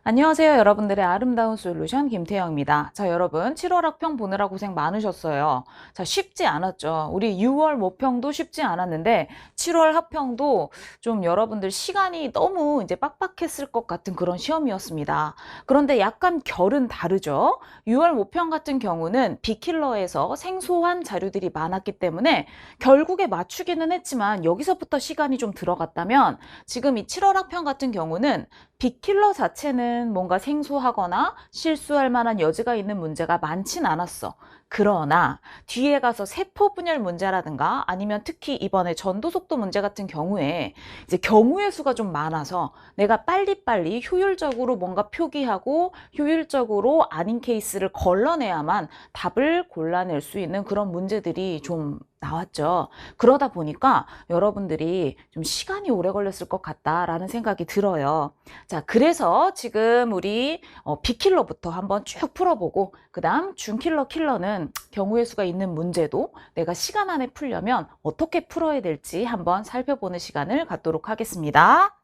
안녕하세요. 여러분들의 아름다운 솔루션 김태영입니다. 자, 여러분 7월 학평 보느라 고생 많으셨어요. 자, 쉽지 않았죠. 우리 6월 모평도 쉽지 않았는데 7월 학평도 좀 여러분들 시간이 너무 이제 빡빡했을 것 같은 그런 시험이었습니다. 그런데 약간 결은 다르죠. 6월 모평 같은 경우는 빅킬러에서 생소한 자료들이 많았기 때문에 결국에 맞추기는 했지만 여기서부터 시간이 좀 들어갔다면 지금 이 7월 학평 같은 경우는 빅킬러 자체는 뭔가 생소하거나 실수할 만한 여지가 있는 문제가 많진 않았어. 그러나 뒤에 가서 세포 분열 문제라든가 아니면 특히 이번에 전도 속도 문제 같은 경우에 이제 경우의 수가 좀 많아서 내가 빨리빨리 효율적으로 뭔가 표기하고 효율적으로 아닌 케이스를 걸러내야만 답을 골라낼 수 있는 그런 문제들이 좀 나왔죠. 그러다 보니까 여러분들이 좀 시간이 오래 걸렸을 것 같다라는 생각이 들어요. 자, 그래서 지금 우리 B킬러부터 한번 쭉 풀어보고 그 다음 준킬러 킬러는 경우의 수가 있는 문제도 내가 시간 안에 풀려면 어떻게 풀어야 될지 한번 살펴보는 시간을 갖도록 하겠습니다.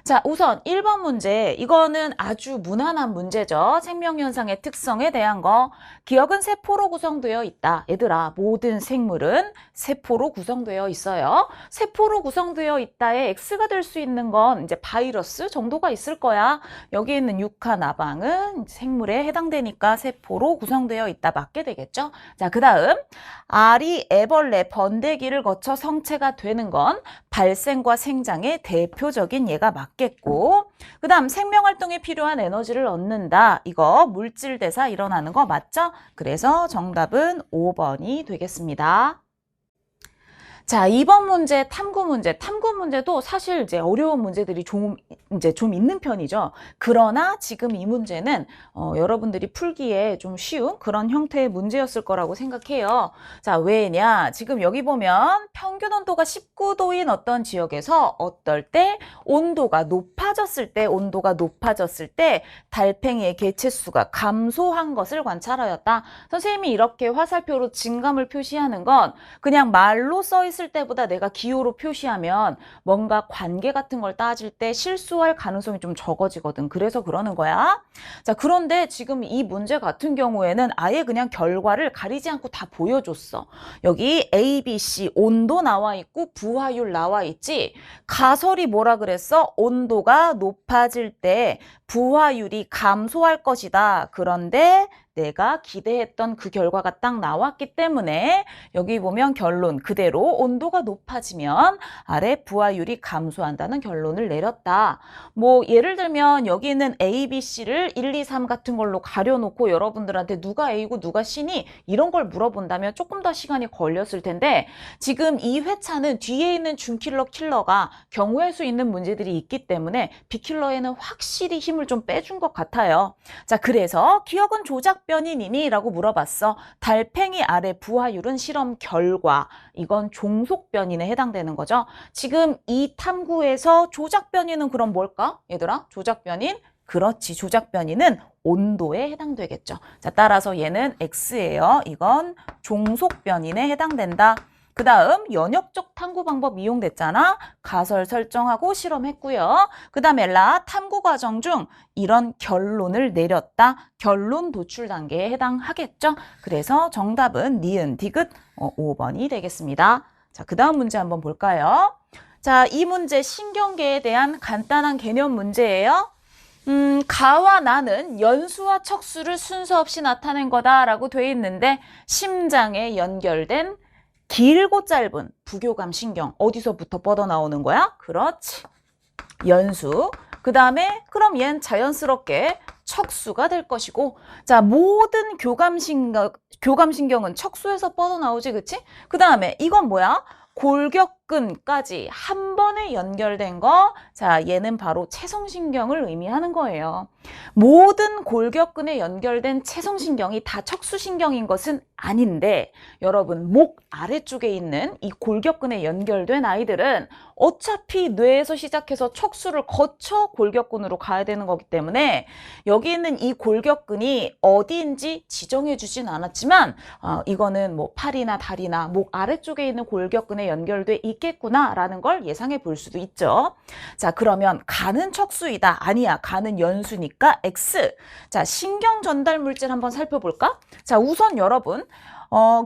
자, 우선 1번 문제. 이거는 아주 무난한 문제죠. 생명현상의 특성에 대한 거. 기억은 세포로 구성되어 있다. 얘들아, 모든 생물은 세포로 구성되어 있어요. 세포로 구성되어 있다에 X가 될 수 있는 건 이제 바이러스 정도가 있을 거야. 여기 있는 육하나방은 생물에 해당되니까 세포로 구성되어 있다. 맞게 되겠죠? 자, 그 다음. 알이 애벌레 번데기를 거쳐 성체가 되는 건 발생과 생장의 대표적인 예가 맞겠고, 그 다음 생명활동에 필요한 에너지를 얻는다. 이거 물질대사 일어나는 거 맞죠? 그래서 정답은 5번이 되겠습니다. 자, 2번 문제 탐구 문제. 탐구 문제도 사실 이제 어려운 문제들이 좀 있는 편이죠. 그러나 지금 이 문제는 여러분들이 풀기에 좀 쉬운 그런 형태의 문제였을 거라고 생각해요. 자, 왜냐? 지금 여기 보면 평균 온도가 19도인 어떤 지역에서 어떨 때 온도가 높아졌을 때 달팽이의 개체수가 감소한 것을 관찰하였다. 선생님이 이렇게 화살표로 증감을 표시하는 건 그냥 말로 써 있을 때보다 내가 기호로 표시하면 뭔가 관계 같은 걸 따질 때 실수할 가능성이 좀 적어지거든. 그래서 그러는 거야. 자, 그런데 지금 이 문제 같은 경우에는 아예 그냥 결과를 가리지 않고 다 보여줬어. 여기 A, B, C 온도 나와 있고 부하율 나와 있지. 가설이 뭐라 그랬어? 온도가 높아질 때 부하율이 감소할 것이다. 그런데 내가 기대했던 그 결과가 딱 나왔기 때문에 여기 보면 결론 그대로 온도가 높아지면 아래 부하율이 감소한다는 결론을 내렸다. 뭐 예를 들면 여기 있는 A, B, C를 1, 2, 3 같은 걸로 가려놓고 여러분들한테 누가 A고 누가 C니 이런 걸 물어본다면 조금 더 시간이 걸렸을 텐데 지금 이 회차는 뒤에 있는 준킬러 킬러가 경우의 수 있는 문제들이 있기 때문에 B킬러에는 확실히 힘을 좀 빼준 것 같아요. 자, 그래서 기억은 조작변이니? 라고 물어봤어. 달팽이 아래 부하율은 실험 결과. 이건 종속변인에 해당되는 거죠. 지금 이 탐구에서 조작변인은 그럼 뭘까? 얘들아, 조작변인? 그렇지, 조작변인은 온도에 해당되겠죠. 자, 따라서 얘는 X예요. 이건 종속변인에 해당된다. 그 다음 연역적 탐구 방법 이용됐잖아. 가설 설정하고 실험했고요. 그 다음 엘라 탐구 과정 중 이런 결론을 내렸다. 결론 도출 단계에 해당하겠죠. 그래서 정답은 니은 디귿 5번이 되겠습니다. 자, 그 다음 문제 한번 볼까요? 자, 이 문제 신경계에 대한 간단한 개념 문제예요. 가와 나는 연수와 척수를 순서 없이 나타낸 거다라고 돼 있는데 심장에 연결된 길고 짧은 부교감 신경 어디서부터 뻗어나오는 거야? 그렇지. 연수. 그 다음에 그럼 얘는 자연스럽게 척수가 될 것이고 자 모든 교감신경은 척수에서 뻗어나오지 그치? 그 다음에 이건 뭐야? 골격근까지 한 번에 연결된 거. 자, 얘는 바로 채성신경을 의미하는 거예요. 모든 골격근에 연결된 채성신경이 다 척수신경인 것은 아닌데 여러분 목 아래쪽에 있는 이 골격근에 연결된 아이들은 어차피 뇌에서 시작해서 척수를 거쳐 골격근으로 가야 되는 거기 때문에 여기 있는 이 골격근이 어디인지 지정해 주진 않았지만 이거는 뭐 팔이나 다리나 목 아래쪽에 있는 골격근에 연결돼 있겠구나라는 걸 예상해 볼 수도 있죠. 자, 그러면 가는 척수이다. 아니야, 가는 연수니까 X. 자, 신경 전달 물질 한번 살펴볼까? 자, 우선 여러분,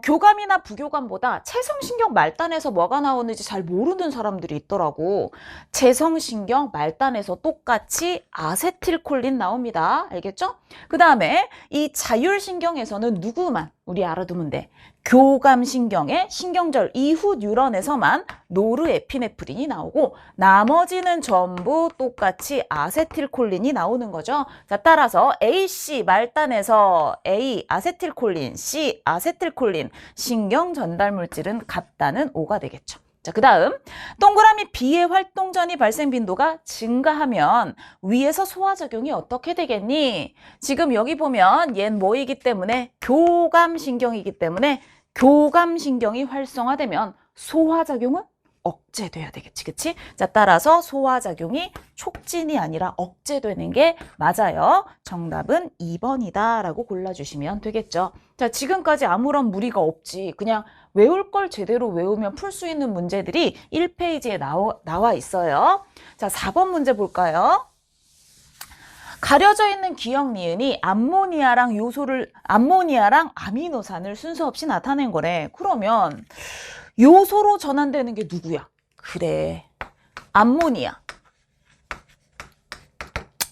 교감이나 부교감보다 체성신경 말단에서 뭐가 나오는지 잘 모르는 사람들이 있더라고. 체성신경 말단에서 똑같이 아세틸콜린 나옵니다. 알겠죠? 그 다음에 이 자율신경에서는 누구만 우리 알아두면 돼. 교감신경의 신경절 이후 뉴런에서만 노르에피네프린이 나오고 나머지는 전부 똑같이 아세틸콜린이 나오는 거죠. 자, 따라서 AC 말단에서 A 아세틸콜린, C 아세틸콜린 신경 전달 물질은 같다는 O가 되겠죠. 자, 그 다음 동그라미 B의 활동 전이 발생 빈도가 증가하면 위에서 소화작용이 어떻게 되겠니? 지금 여기 보면 얘는 뭐이기 때문에 교감신경이기 때문에 교감신경이 활성화되면 소화작용은 억제돼야 되겠지, 그치? 자, 따라서 소화작용이 촉진이 아니라 억제되는 게 맞아요. 정답은 2번이다 라고 골라주시면 되겠죠. 자, 지금까지 아무런 무리가 없지. 그냥 외울 걸 제대로 외우면 풀 수 있는 문제들이 1페이지에 나와 있어요. 자, 4번 문제 볼까요? 가려져 있는 기억 니은이 암모니아랑 아미노산을 순서 없이 나타낸 거래. 그러면 요소로 전환되는 게 누구야? 그래, 암모니아.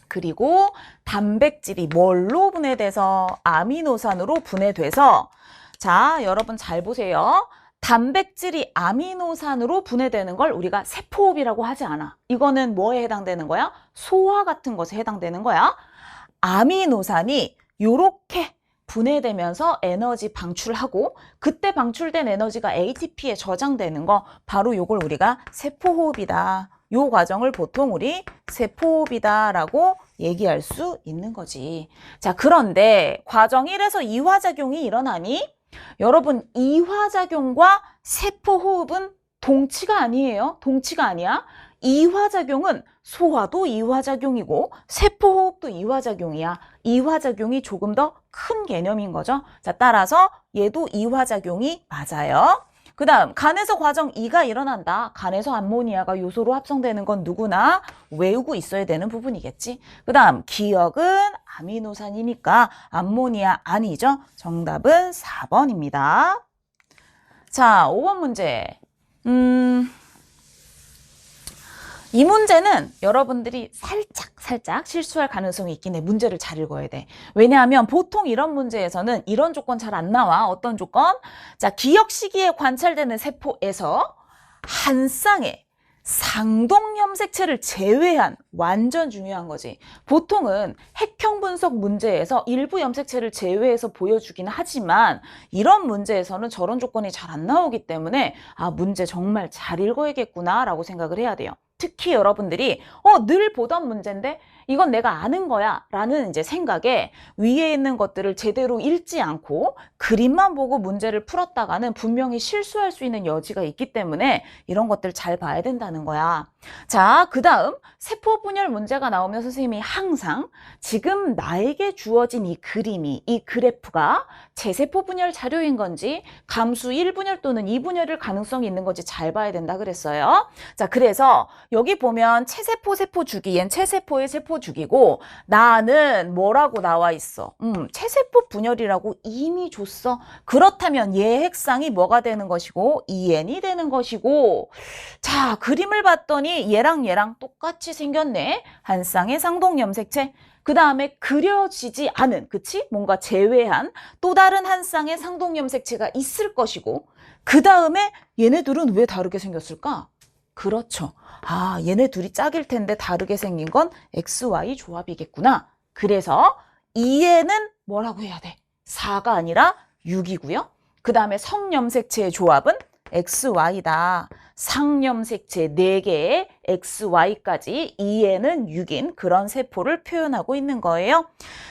그리고 단백질이 뭘로 분해돼서 아미노산으로 분해돼서, 자, 여러분 잘 보세요. 단백질이 아미노산으로 분해되는 걸 우리가 세포호흡이라고 하지 않아. 이거는 뭐에 해당되는 거야? 소화 같은 것에 해당되는 거야. 아미노산이 요렇게 분해되면서 에너지 방출하고 그때 방출된 에너지가 ATP에 저장되는 거, 바로 요걸 우리가 세포호흡이다. 요 과정을 보통 우리 세포호흡이다 라고 얘기할 수 있는 거지. 자, 그런데 과정 1에서 이화작용이 일어나니? 여러분, 이화작용과 세포호흡은 동치가 아니에요. 동치가 아니야. 이화작용은 소화도 이화작용이고 세포호흡도 이화작용이야. 이화작용이 조금 더 큰 개념인 거죠. 자, 따라서 얘도 이화작용이 맞아요. 그 다음 간에서 과정 2가 일어난다. 간에서 암모니아가 요소로 합성되는 건 누구나 외우고 있어야 되는 부분이겠지. 그 다음 기억은 아미노산이니까 암모니아 아니죠. 정답은 4번입니다. 자, 5번 문제. 이 문제는 여러분들이 살짝 실수할 가능성이 있긴 해. 문제를 잘 읽어야 돼. 왜냐하면 보통 이런 문제에서는 이런 조건 잘 안 나와. 어떤 조건? 자, 기억 시기에 관찰되는 세포에서 한 쌍의 상동염색체를 제외한, 완전 중요한 거지. 보통은 핵형 분석 문제에서 일부 염색체를 제외해서 보여주기는 하지만 이런 문제에서는 저런 조건이 잘 안 나오기 때문에 아, 문제 정말 잘 읽어야겠구나 라고 생각을 해야 돼요. 특히 여러분들이 늘 보던 문제인데 이건 내가 아는 거야 라는 이제 생각에 위에 있는 것들을 제대로 읽지 않고 그림만 보고 문제를 풀었다가는 분명히 실수할 수 있는 여지가 있기 때문에 이런 것들 잘 봐야 된다는 거야. 자, 그 다음 세포 분열 문제가 나오면 선생님이 항상 지금 나에게 주어진 이 그림이, 이 그래프가 제세포 분열 자료인 건지 감수 1분열 또는 2분열일 가능성이 있는 건지 잘 봐야 된다 그랬어요. 자, 그래서 여기 보면 체세포 세포 주기, 얜 체세포의 세포 주기고 나는 뭐라고 나와 있어? 체세포 분열이라고 이미 줬어. 그렇다면 얘 핵상이 뭐가 되는 것이고 EN이 되는 것이고, 자, 그림을 봤더니 얘랑 똑같이 생겼네. 한 쌍의 상동염색체. 그 다음에 그려지지 않은, 그치? 뭔가 제외한 또 다른 한 쌍의 상동염색체가 있을 것이고, 그 다음에 얘네들은 왜 다르게 생겼을까? 그렇죠. 아, 얘네 둘이 짝일 텐데 다르게 생긴 건 XY 조합이겠구나. 그래서 EN은 뭐라고 해야 돼? 4가 아니라 6이고요. 그 다음에 성염색체의 조합은 XY다. 상염색체 4개의 XY까지 EN은 6인 그런 세포를 표현하고 있는 거예요.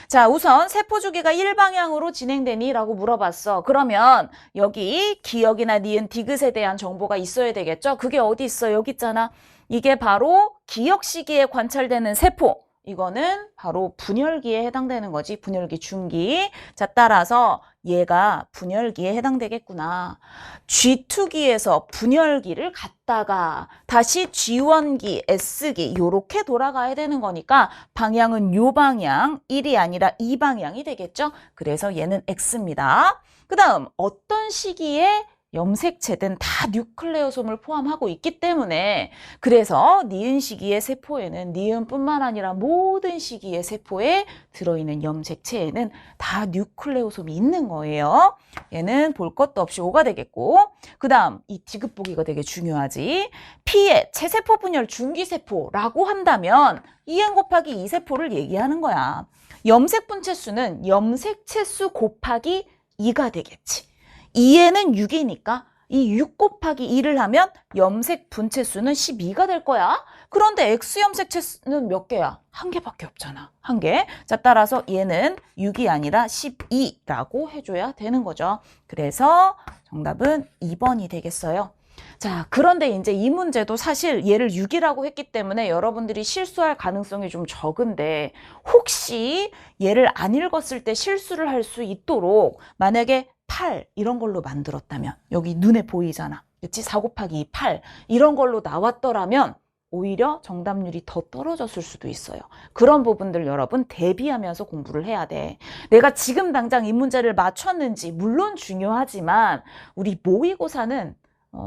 자, 우선 세포 주기가 1방향으로 진행되니? 라고 물어봤어. 그러면 여기 기억이나 니은, 디귿에 대한 정보가 있어야 되겠죠? 그게 어디 있어? 여기 있잖아. 이게 바로 기억 시기에 관찰되는 세포. 이거는 바로 분열기에 해당되는 거지. 분열기 중기. 자, 따라서 얘가 분열기에 해당되겠구나. G2기에서 분열기를 갔다가 다시 G1기, S기 요렇게 돌아가야 되는 거니까 방향은 요 방향, 1이 아니라 이 방향이 되겠죠. 그래서 얘는 X입니다. 그 다음 어떤 시기에 염색체든 다 뉴클레오솜을 포함하고 있기 때문에 그래서 니은 시기의 세포에는 니은뿐만 아니라 모든 시기의 세포에 들어있는 염색체에는 다 뉴클레오솜이 있는 거예요. 얘는 볼 것도 없이 O가 되겠고 그 다음 이 디귿 보기가 되게 중요하지. P의 체세포 분열 중기세포라고 한다면 2n 곱하기 2세포를 얘기하는 거야. 염색 분체수는 염색체 수 곱하기 2가 되겠지. 2에는 6이니까 이 6 곱하기 2를 하면 염색 분체수는 12가 될 거야. 그런데 X 염색체는 몇 개야? 한 개밖에 없잖아. 한 개. 자, 따라서 얘는 6이 아니라 12라고 해줘야 되는 거죠. 그래서 정답은 2번이 되겠어요. 자, 그런데 이제 이 문제도 사실 얘를 6이라고 했기 때문에 여러분들이 실수할 가능성이 좀 적은데 혹시 얘를 안 읽었을 때 실수를 할 수 있도록 만약에 8 이런 걸로 만들었다면 여기 눈에 보이잖아. 그치? 4 곱하기 2, 8 이런 걸로 나왔더라면 오히려 정답률이 더 떨어졌을 수도 있어요. 그런 부분들 여러분 대비하면서 공부를 해야 돼. 내가 지금 당장 이 문제를 맞췄는지 물론 중요하지만 우리 모의고사는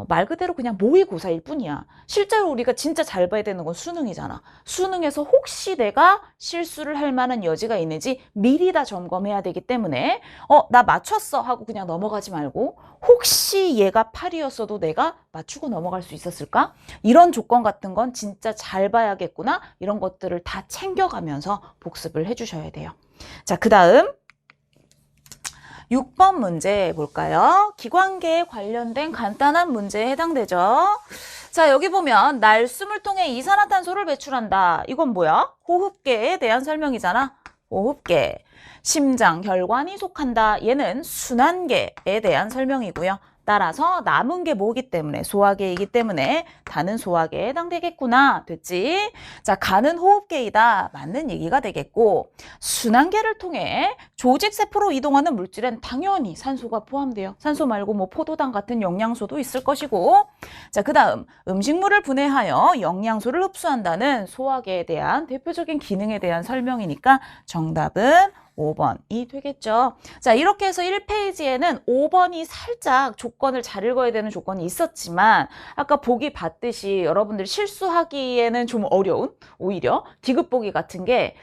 말 그대로 그냥 모의고사일 뿐이야. 실제로 우리가 진짜 잘 봐야 되는 건 수능이잖아. 수능에서 혹시 내가 실수를 할 만한 여지가 있는지 미리 다 점검해야 되기 때문에 나 맞췄어 하고 그냥 넘어가지 말고 혹시 얘가 8이었어도 내가 맞추고 넘어갈 수 있었을까? 이런 조건 같은 건 진짜 잘 봐야겠구나. 이런 것들을 다 챙겨가면서 복습을 해주셔야 돼요. 자, 그 다음 6번 문제 볼까요? 기관계에 관련된 간단한 문제에 해당되죠. 자, 여기 보면 날숨을 통해 이산화탄소를 배출한다. 이건 뭐야? 호흡계에 대한 설명이잖아. 호흡계. 심장, 혈관이 속한다. 얘는 순환계에 대한 설명이고요. 따라서 남은 게 뭐기 때문에 소화계이기 때문에 다는 소화계에 해당되겠구나. 됐지? 자, 가는 호흡계이다. 맞는 얘기가 되겠고 순환계를 통해 조직세포로 이동하는 물질엔 당연히 산소가 포함돼요. 산소 말고 뭐 포도당 같은 영양소도 있을 것이고 자, 그 다음 음식물을 분해하여 영양소를 흡수한다는 소화계에 대한 대표적인 기능에 대한 설명이니까 정답은 5번이 되겠죠. 자, 이렇게 해서 1페이지에는 5번이 살짝 조건을 잘 읽어야 되는 조건이 있었지만 아까 보기 봤듯이 여러분들 실수하기에는 좀 어려운 오히려 디귿 보기 같은 게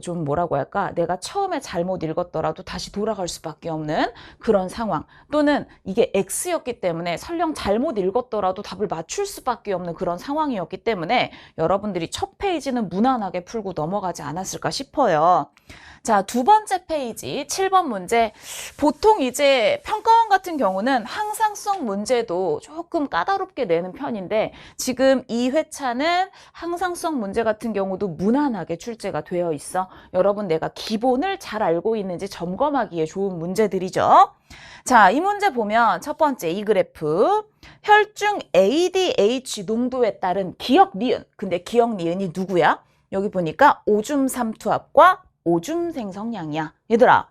좀 뭐라고 할까? 내가 처음에 잘못 읽었더라도 다시 돌아갈 수밖에 없는 그런 상황 또는 이게 X였기 때문에 설령 잘못 읽었더라도 답을 맞출 수밖에 없는 그런 상황이었기 때문에 여러분들이 첫 페이지는 무난하게 풀고 넘어가지 않았을까 싶어요. 자, 두 번째 페이지 7번 문제. 보통 이제 평가원 같은 경우는 항상성 문제도 조금 까다롭게 내는 편인데 지금 이 회차는 항상성 문제 같은 경우도 무난하게 출제가 되어 있어. 여러분 내가 기본을 잘 알고 있는지 점검하기에 좋은 문제들이죠. 자, 이 문제 보면 첫 번째 이 그래프 혈중 ADH 농도에 따른 기억 니은. 근데 기억 니은이 누구야? 여기 보니까 오줌 삼투압과 오줌 생성량이야. 얘들아,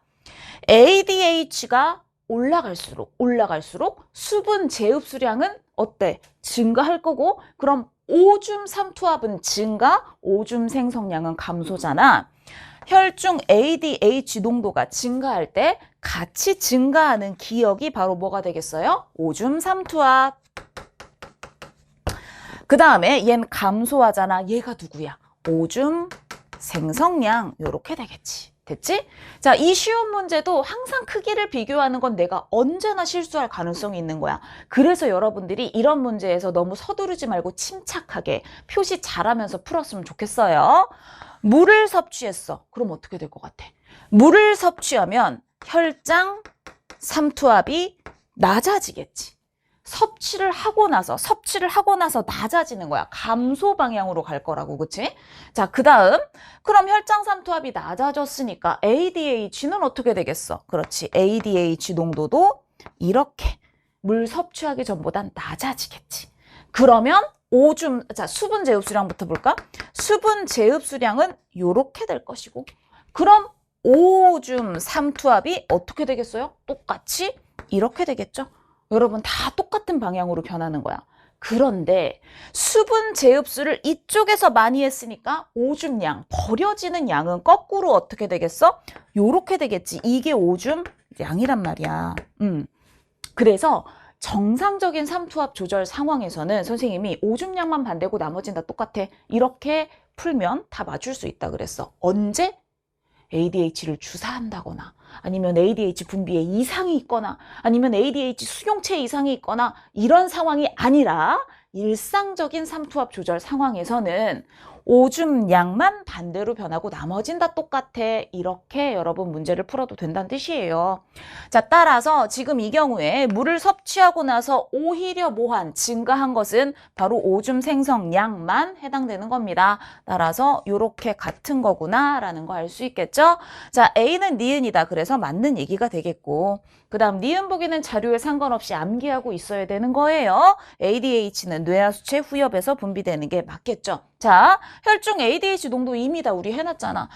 ADH가 올라갈수록 수분 재흡수량은 어때? 증가할 거고 그럼 오줌 삼투압은 증가, 오줌 생성량은 감소잖아. 혈중 ADH 농도가 증가할 때 같이 증가하는 기억이 바로 뭐가 되겠어요? 오줌 삼투압. 그 다음에 얘는 감소하잖아. 얘가 누구야? 오줌 생성량. 요렇게 되겠지. 됐지? 자, 이 쉬운 문제도 항상 크기를 비교하는 건 내가 언제나 실수할 가능성이 있는 거야. 그래서 여러분들이 이런 문제에서 너무 서두르지 말고 침착하게 표시 잘하면서 풀었으면 좋겠어요. 물을 섭취했어. 그럼 어떻게 될 것 같아? 물을 섭취하면 혈장 삼투압이 낮아지겠지. 섭취를 하고 나서 낮아지는 거야. 감소 방향으로 갈 거라고, 그치? 자, 그 다음 그럼 혈장 삼투압이 낮아졌으니까 ADH는 어떻게 되겠어? 그렇지, ADH 농도도 이렇게 물 섭취하기 전보단 낮아지겠지. 그러면 오줌, 자, 수분 제흡수량부터 볼까? 수분 제흡수량은 요렇게 될 것이고, 그럼 오줌 삼투압이 어떻게 되겠어요? 똑같이 이렇게 되겠죠? 여러분 다 똑같은 방향으로 변하는 거야. 그런데 수분 제흡수를 이쪽에서 많이 했으니까 오줌량, 버려지는 양은 거꾸로 어떻게 되겠어? 요렇게 되겠지. 이게 오줌 양이란 말이야. 그래서 정상적인 삼투압 조절 상황에서는 선생님이 오줌량만 반대고 나머지는 다 똑같아. 이렇게 풀면 다 맞출 수 있다 그랬어. 언제? ADH를 주사한다거나 아니면 ADH 분비에 이상이 있거나 아니면 ADH 수용체 이상이 있거나 이런 상황이 아니라 일상적인 삼투압 조절 상황에서는 오줌량만 반대로 변하고 나머진 다 똑같아. 이렇게 여러분 문제를 풀어도 된다는 뜻이에요. 자, 따라서 지금 이 경우에 물을 섭취하고 나서 오히려 뭐한 증가한 것은 바로 오줌 생성량만 해당되는 겁니다. 따라서 이렇게 같은 거구나 라는 거 알 수 있겠죠? 자, A는 니은이다. 그래서 맞는 얘기가 되겠고, 그 다음 니은 보기는 자료에 상관없이 암기하고 있어야 되는 거예요. ADH는 뇌하수체 후엽에서 분비되는 게 맞겠죠? 자, 혈중 ADH 농도 이미 다 우리 해놨잖아.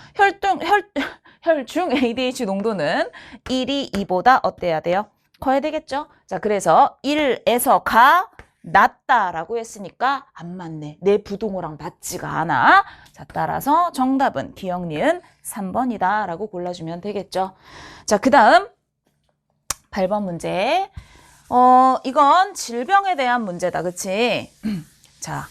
혈중 ADH 농도는 1이 2보다 어때야 돼요? 커야 되겠죠? 자, 그래서 1에서 가 낮다라고 했으니까 안 맞네. 내 부동호랑 맞지가 않아. 자, 따라서 정답은 기억 니은 3번이다 라고 골라주면 되겠죠. 자, 그 다음 8번 문제. 이건 질병에 대한 문제다. 그치? 자,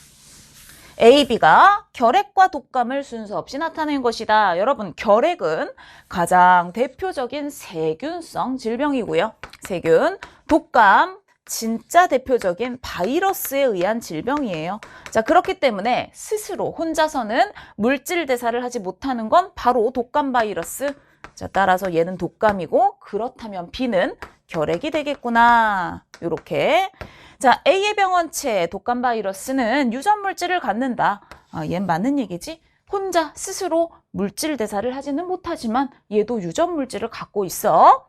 A, B가 결핵과 독감을 순서 없이 나타낸 것이다. 여러분, 결핵은 가장 대표적인 세균성 질병이고요. 세균, 독감, 진짜 대표적인 바이러스에 의한 질병이에요. 자, 그렇기 때문에 스스로 혼자서는 물질 대사를 하지 못하는 건 바로 독감 바이러스. 자, 따라서 얘는 독감이고 그렇다면 B는 결핵이 되겠구나. 요렇게. 자, A의 병원체 독감 바이러스는 유전 물질을 갖는다. 얘는 맞는 얘기지. 혼자 스스로 물질 대사를 하지는 못하지만 얘도 유전 물질을 갖고 있어.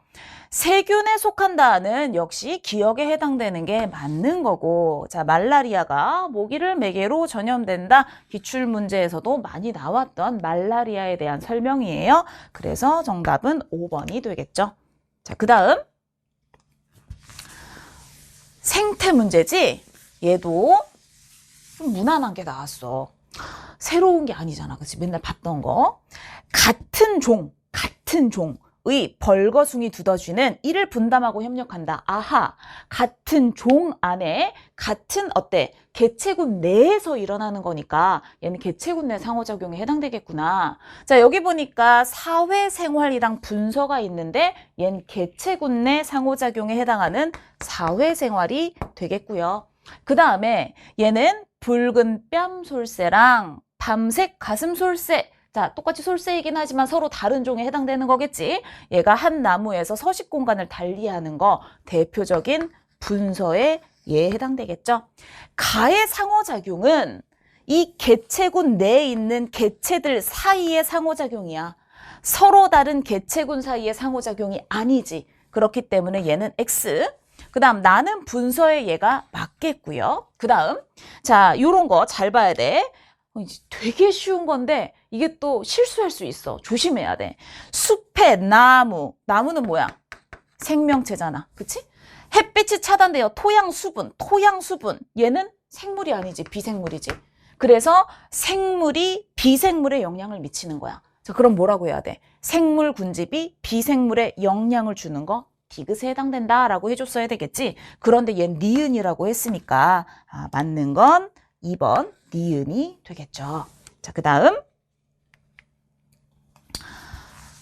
세균에 속한다는 역시 기억에 해당되는 게 맞는 거고. 자, 말라리아가 모기를 매개로 전염된다. 기출 문제에서도 많이 나왔던 말라리아에 대한 설명이에요. 그래서 정답은 5번이 되겠죠. 자, 그 다음 생태 문제지? 얘도 좀 무난한 게 나왔어. 새로운 게 아니잖아. 그치? 맨날 봤던 거. 같은 종의 벌거숭이 두더지는 이를 분담하고 협력한다. 아하, 같은 종 안에 같은 개체군 내에서 일어나는 거니까 얘는 개체군 내 상호작용에 해당되겠구나. 자, 여기 보니까 사회생활이랑 분서가 있는데 얘는 개체군 내 상호작용에 해당하는 사회생활이 되겠고요. 그 다음에 얘는 붉은 뺨 솔새랑 밤색 가슴 솔새. 자, 똑같이 솔새이긴 하지만 서로 다른 종에 해당되는 거겠지. 얘가 한 나무에서 서식 공간을 달리하는 거 대표적인 분서에 얘에 해당되겠죠. 가의 상호작용은 이 개체군 내에 있는 개체들 사이의 상호작용이야. 서로 다른 개체군 사이의 상호작용이 아니지. 그렇기 때문에 얘는 X. 그 다음 나는 분서에 얘가 맞겠고요. 그 다음 자, 요런 거 잘 봐야 돼. 되게 쉬운 건데 이게 또 실수할 수 있어. 조심해야 돼. 숲의 나무는 뭐야? 생명체잖아. 그치? 햇빛이 차단되어 토양 수분. 얘는 생물이 아니지. 비생물이지. 그래서 생물이 비생물에 영향을 미치는 거야. 자, 그럼 뭐라고 해야 돼? 생물 군집이 비생물에 영향을 주는 거 디귿에 해당된다라고 해줬어야 되겠지. 그런데 얘는 니은이라고 했으니까 맞는 건 2번 니은이 되겠죠. 자, 그 다음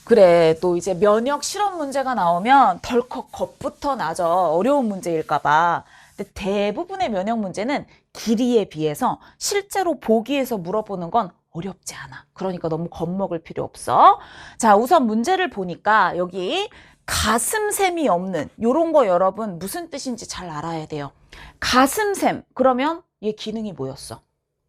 그래, 또 이제 면역 실험 문제가 나오면 덜컥 겁부터 나죠. 어려운 문제일까 봐. 근데 대부분의 면역 문제는 길이에 비해서 실제로 보기에서 물어보는 건 어렵지 않아. 그러니까 너무 겁먹을 필요 없어. 자, 우선 문제를 보니까 여기 가슴샘이 없는 요런 거 여러분 무슨 뜻인지 잘 알아야 돼요. 가슴샘, 그러면 얘 기능이 뭐였어?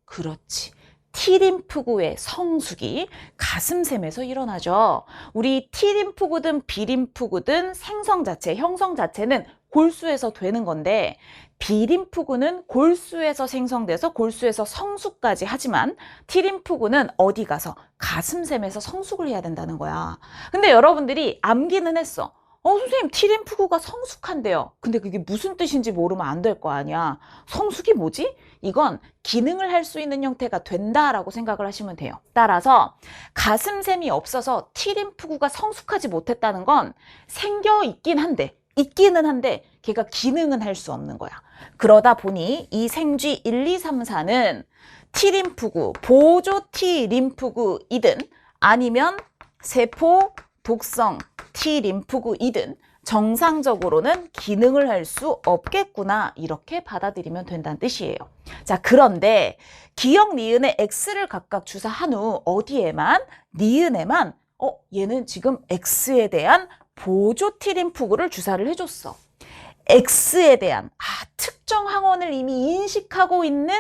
그렇지. T림프구의 성숙이 가슴샘에서 일어나죠. 우리 T림프구든 B림프구든 형성 자체는 골수에서 되는 건데 비림프구는 골수에서 생성돼서 골수에서 성숙까지 하지만 T림프구는 어디 가서 가슴샘에서 성숙을 해야 된다는 거야. 근데 여러분들이 암기는 했어. 선생님, T림프구가 성숙한데요. 근데 그게 무슨 뜻인지 모르면 안 될 거 아니야. 성숙이 뭐지? 이건 기능을 할 수 있는 형태가 된다라고 생각을 하시면 돼요. 따라서 가슴샘이 없어서 T림프구가 성숙하지 못했다는 건 생겨 있기는 한데 걔가 기능은 할 수 없는 거야. 그러다 보니 이 생쥐 1, 2, 3, 4는 T림프구, 보조 T림프구이든 아니면 세포 독성 T림프구이든 정상적으로는 기능을 할 수 없겠구나 이렇게 받아들이면 된다는 뜻이에요. 자, 그런데 기역, 니은의 X를 각각 주사한 후 어디에만? 니은에만 얘는 지금 X에 대한 보조 T림프구를 주사를 해줬어. X에 대한 특정 항원을 이미 인식하고 있는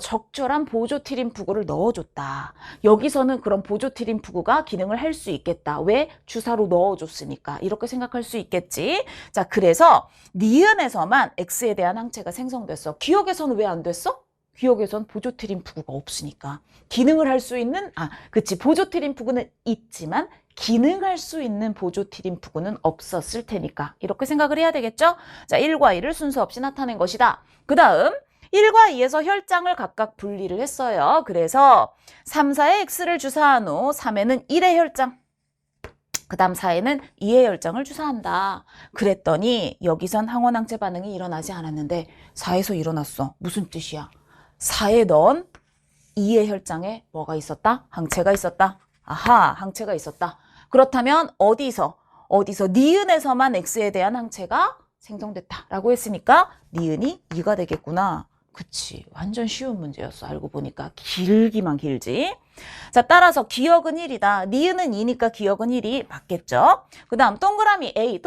적절한 보조 T림프구를 넣어줬다. 여기서는 그런 보조 T림프구가 기능을 할 수 있겠다. 왜? 주사로 넣어줬으니까. 이렇게 생각할 수 있겠지. 자, 그래서 니은에서만 X에 대한 항체가 생성됐어. 기역에서는 왜 안 됐어? 기역에선 보조 T림프구가 없으니까. 기능을 할 수 있는 그치, 보조 T림프구는 있지만 기능할 수 있는 보조 T림프구는 없었을 테니까 이렇게 생각을 해야 되겠죠? 자, 1과 2를 순서 없이 나타낸 것이다. 그 다음 1과 2에서 혈장을 각각 분리를 했어요. 그래서 3, 4에 X를 주사한 후 3에는 1의 혈장, 그 다음 4에는 2의 혈장을 주사한다. 그랬더니 여기선 항원항체 반응이 일어나지 않았는데 4에서 일어났어. 무슨 뜻이야? 4에 넣은 2의 혈장에 뭐가 있었다? 항체가 있었다. 아하, 항체가 있었다. 그렇다면 어디서 니은에서만 X에 대한 항체가 생성됐다라고 했으니까 니은이 2가 되겠구나. 그치, 완전 쉬운 문제였어. 알고 보니까 길기만 길지. 자, 따라서 기역은 1이다. 니은은 2니까 기역은 1이 맞겠죠. 그 다음 동그라미 A,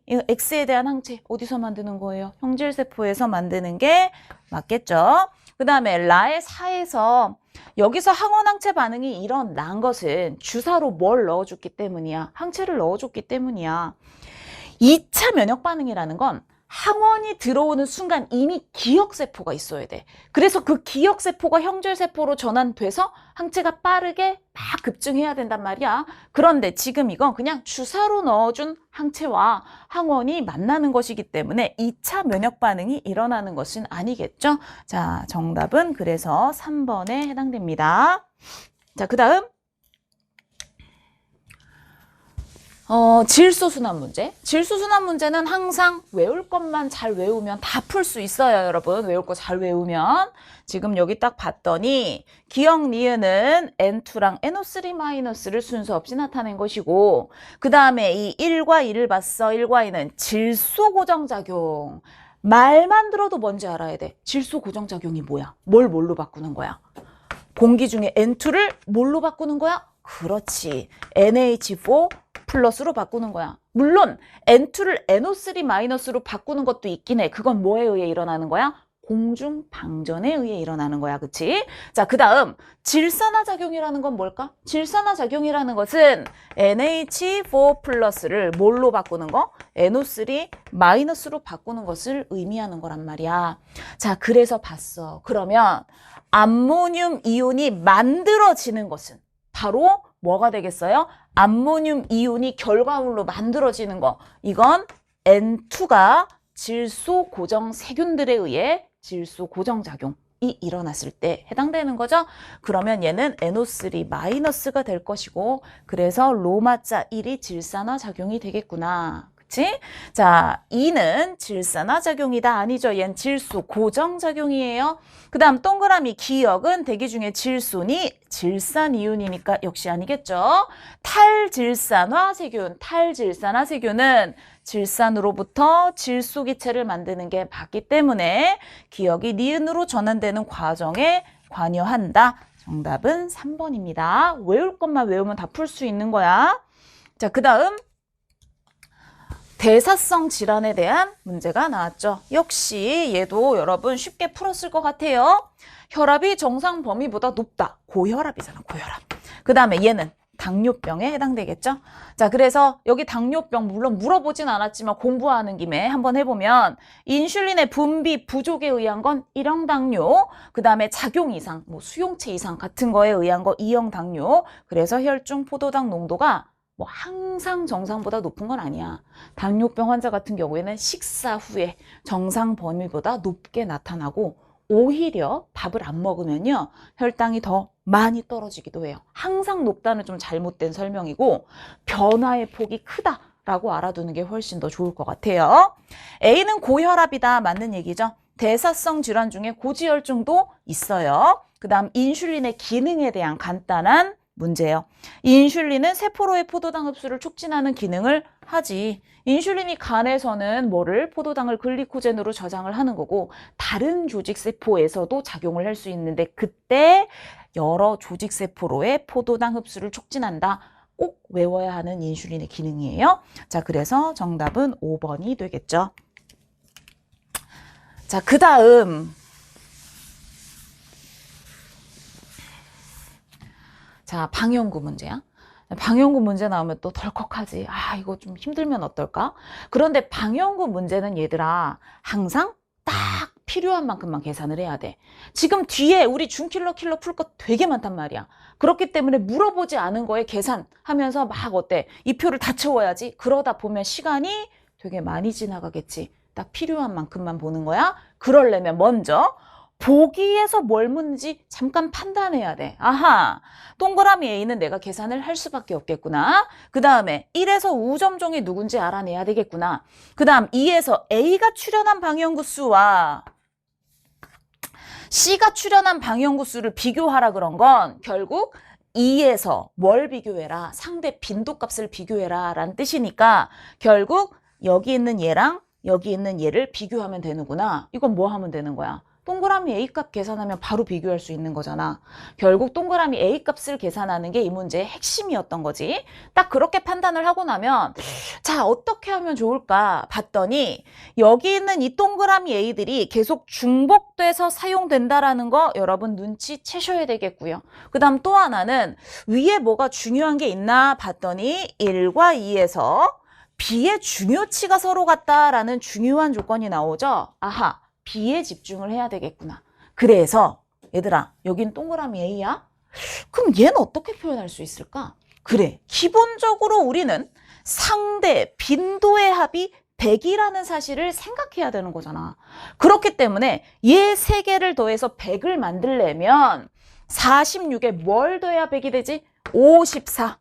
이거 X에 대한 항체 어디서 만드는 거예요? 형질세포에서 만드는 게 맞겠죠. 그 다음에 라의 4에서 여기서 항원항체 반응이 일어난 것은 주사로 뭘 넣어줬기 때문이야? 항체를 넣어줬기 때문이야. 2차 면역 반응이라는 건 항원이 들어오는 순간 이미 기역세포가 있어야 돼. 그래서 그 기역세포가 형질세포로 전환돼서 항체가 빠르게 막 급증해야 된단 말이야. 그런데 지금 이건 그냥 주사로 넣어준 항체와 항원이 만나는 것이기 때문에 2차 면역 반응이 일어나는 것은 아니겠죠. 자, 정답은 그래서 3번에 해당됩니다. 자, 그 다음 질소순환 문제. 질소순환 문제는 항상 외울 것만 잘 외우면 다 풀 수 있어요, 여러분. 외울 거 잘 외우면. 지금 여기 딱 봤더니 기역 니은은 N2랑 NO3-를 순서 없이 나타낸 것이고 그 다음에 이 1과 2를 봤어. 1과 2는 질소 고정작용. 말만 들어도 뭔지 알아야 돼. 질소 고정작용이 뭐야? 뭘 뭘로 바꾸는 거야? 공기 중에 N2를 뭘로 바꾸는 거야? 그렇지. NH4 플러스로 바꾸는 거야. 물론 N2를 NO3-로 바꾸는 것도 있긴 해. 그건 뭐에 의해 일어나는 거야? 공중방전에 의해 일어나는 거야. 그치? 자, 그 다음 질산화작용이라는 건 뭘까? 질산화작용이라는 것은 NH4 플러스를 뭘로 바꾸는 거? NO3-로 바꾸는 것을 의미하는 거란 말이야. 자, 그래서 봤어. 그러면 암모늄 이온이 만들어지는 것은 바로 뭐가 되겠어요? 암모늄 이온이 결과물로 만들어지는 거. 이건 N2가 질소 고정 세균들에 의해 질소 고정 작용이 일어났을 때 해당되는 거죠. 그러면 얘는 NO3-가 될 것이고 그래서 로마자 1이 질산화 작용이 되겠구나. 그치? 자, 2는 질산화 작용이다. 아니죠. 얘는 질소 고정 작용이에요. 그 다음 동그라미 기역은 대기 중에 질소니 질산 이온이니까 역시 아니겠죠. 탈질산화 세균은 질산으로부터 질소 기체를 만드는 게 맞기 때문에 기역이 니은으로 전환되는 과정에 관여한다. 정답은 3번입니다. 외울 것만 외우면 다 풀 수 있는 거야. 자, 그 다음 대사성 질환에 대한 문제가 나왔죠. 역시 얘도 여러분 쉽게 풀었을 것 같아요. 혈압이 정상 범위보다 높다. 고혈압이잖아, 고혈압. 그 다음에 얘는 당뇨병에 해당되겠죠? 자, 그래서 여기 당뇨병 물론 물어보진 않았지만 공부하는 김에 한번 해보면 인슐린의 분비 부족에 의한 건 1형 당뇨, 그 다음에 작용 이상, 뭐 수용체 이상 같은 거에 의한 거 2형 당뇨. 그래서 혈중 포도당 농도가 뭐 항상 정상보다 높은 건 아니야. 당뇨병 환자 같은 경우에는 식사 후에 정상 범위보다 높게 나타나고 오히려 밥을 안 먹으면요 혈당이 더 많이 떨어지기도 해요. 항상 높다는 좀 잘못된 설명이고 변화의 폭이 크다라고 알아두는 게 훨씬 더 좋을 것 같아요. A는 고혈압이다. 맞는 얘기죠. 대사성 질환 중에 고지혈증도 있어요. 그 다음 인슐린의 기능에 대한 간단한 문제예요. 인슐린은 세포로의 포도당 흡수를 촉진하는 기능을 하지. 인슐린이 간에서는 뭐를 포도당을 글리코젠으로 저장을 하는 거고 다른 조직세포에서도 작용을 할 수 있는데 그때 여러 조직세포로의 포도당 흡수를 촉진한다. 꼭 외워야 하는 인슐린의 기능이에요. 자, 그래서 정답은 5번이 되겠죠. 자, 그 다음 자, 방형구 문제야. 방형구 문제 나오면 또 덜컥하지. 아, 이거 좀 힘들면 어떨까? 그런데 방형구 문제는 얘들아 항상 딱 필요한 만큼만 계산을 해야 돼. 지금 뒤에 우리 준킬러 킬러 풀 거 되게 많단 말이야. 그렇기 때문에 물어보지 않은 거에 계산하면서 막 어때? 이 표를 다 채워야지. 그러다 보면 시간이 되게 많이 지나가겠지. 딱 필요한 만큼만 보는 거야. 그러려면 먼저 보기에서 뭘 묻는지 잠깐 판단해야 돼. 아하, 동그라미 A는 내가 계산을 할 수밖에 없겠구나. 그 다음에 1에서 우점종이 누군지 알아내야 되겠구나. 그 다음 2에서 A가 출현한 방형구 수와 C가 출현한 방형구 수를 비교하라 그런 건 결국 2에서 뭘 비교해라? 상대 빈도값을 비교해라 라는 뜻이니까 결국 여기 있는 얘랑 여기 있는 얘를 비교하면 되는구나. 이건 뭐 하면 되는 거야? 동그라미 A값 계산하면 바로 비교할 수 있는 거잖아. 결국 동그라미 A값을 계산하는 게 이 문제의 핵심이었던 거지. 딱 그렇게 판단을 하고 나면 자, 어떻게 하면 좋을까 봤더니 여기 있는 이 동그라미 A들이 계속 중복돼서 사용된다라는 거 여러분 눈치채셔야 되겠고요. 그 다음 또 하나는 위에 뭐가 중요한 게 있나 봤더니 1과 2에서 B의 중요치가 서로 같다라는 중요한 조건이 나오죠. 아하. B에 집중을 해야 되겠구나. 그래서 얘들아 여긴 동그라미 A야? 그럼 얘는 어떻게 표현할 수 있을까? 그래, 기본적으로 우리는 상대 빈도의 합이 100이라는 사실을 생각해야 되는 거잖아. 그렇기 때문에 얘 3개를 더해서 100을 만들려면 46에 뭘 더해야 100이 되지? 54.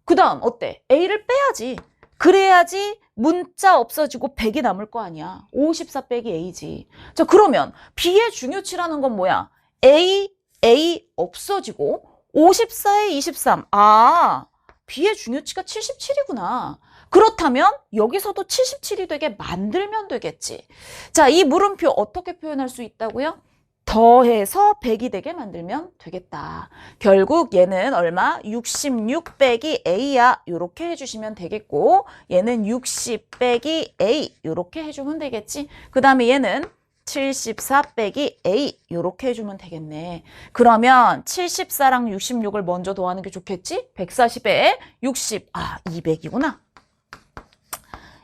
그 다음 어때? A를 빼야지. 그래야지 문자 없어지고 100이 남을 거 아니야. 54 빼기 A지. 자, 그러면 B의 중요치라는 건 뭐야? A 없어지고 54에 23. 아, B의 중요치가 77이구나. 그렇다면 여기서도 77이 되게 만들면 되겠지. 자, 이 물음표 어떻게 표현할 수 있다고요? 더해서 100이 되게 만들면 되겠다. 결국 얘는 얼마? 66 빼기 A야. 이렇게 해주시면 되겠고 얘는 60 빼기 A 이렇게 해주면 되겠지. 그 다음에 얘는 74 빼기 A 이렇게 해주면 되겠네. 그러면 74랑 66을 먼저 더하는 게 좋겠지? 140에 60, 200이구나.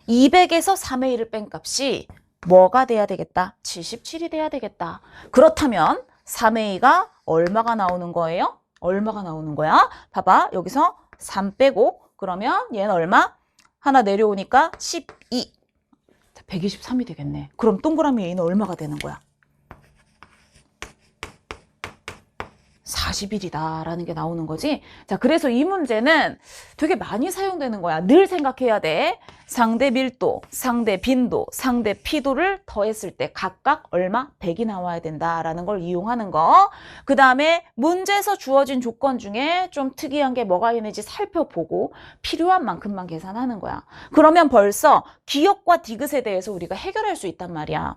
200에서 3의 1을 뺀 값이 뭐가 돼야 되겠다? 77이 돼야 되겠다. 그렇다면 3A가 얼마가 나오는 거예요? 얼마가 나오는 거야? 봐봐. 여기서 3 빼고 그러면 얘는 얼마? 하나 내려오니까 12. 123이 되겠네. 그럼 동그라미 A는 얼마가 되는 거야? 40일이다 라는 게 나오는 거지. 자, 그래서 이 문제는 되게 많이 사용되는 거야. 늘 생각해야 돼. 상대 밀도, 상대 빈도, 상대 피도를 더했을 때 각각 얼마? 100이 나와야 된다라는 걸 이용하는 거. 그 다음에 문제에서 주어진 조건 중에 좀 특이한 게 뭐가 있는지 살펴보고 필요한 만큼만 계산하는 거야. 그러면 벌써 기억과 디귿에 대해서 우리가 해결할 수 있단 말이야.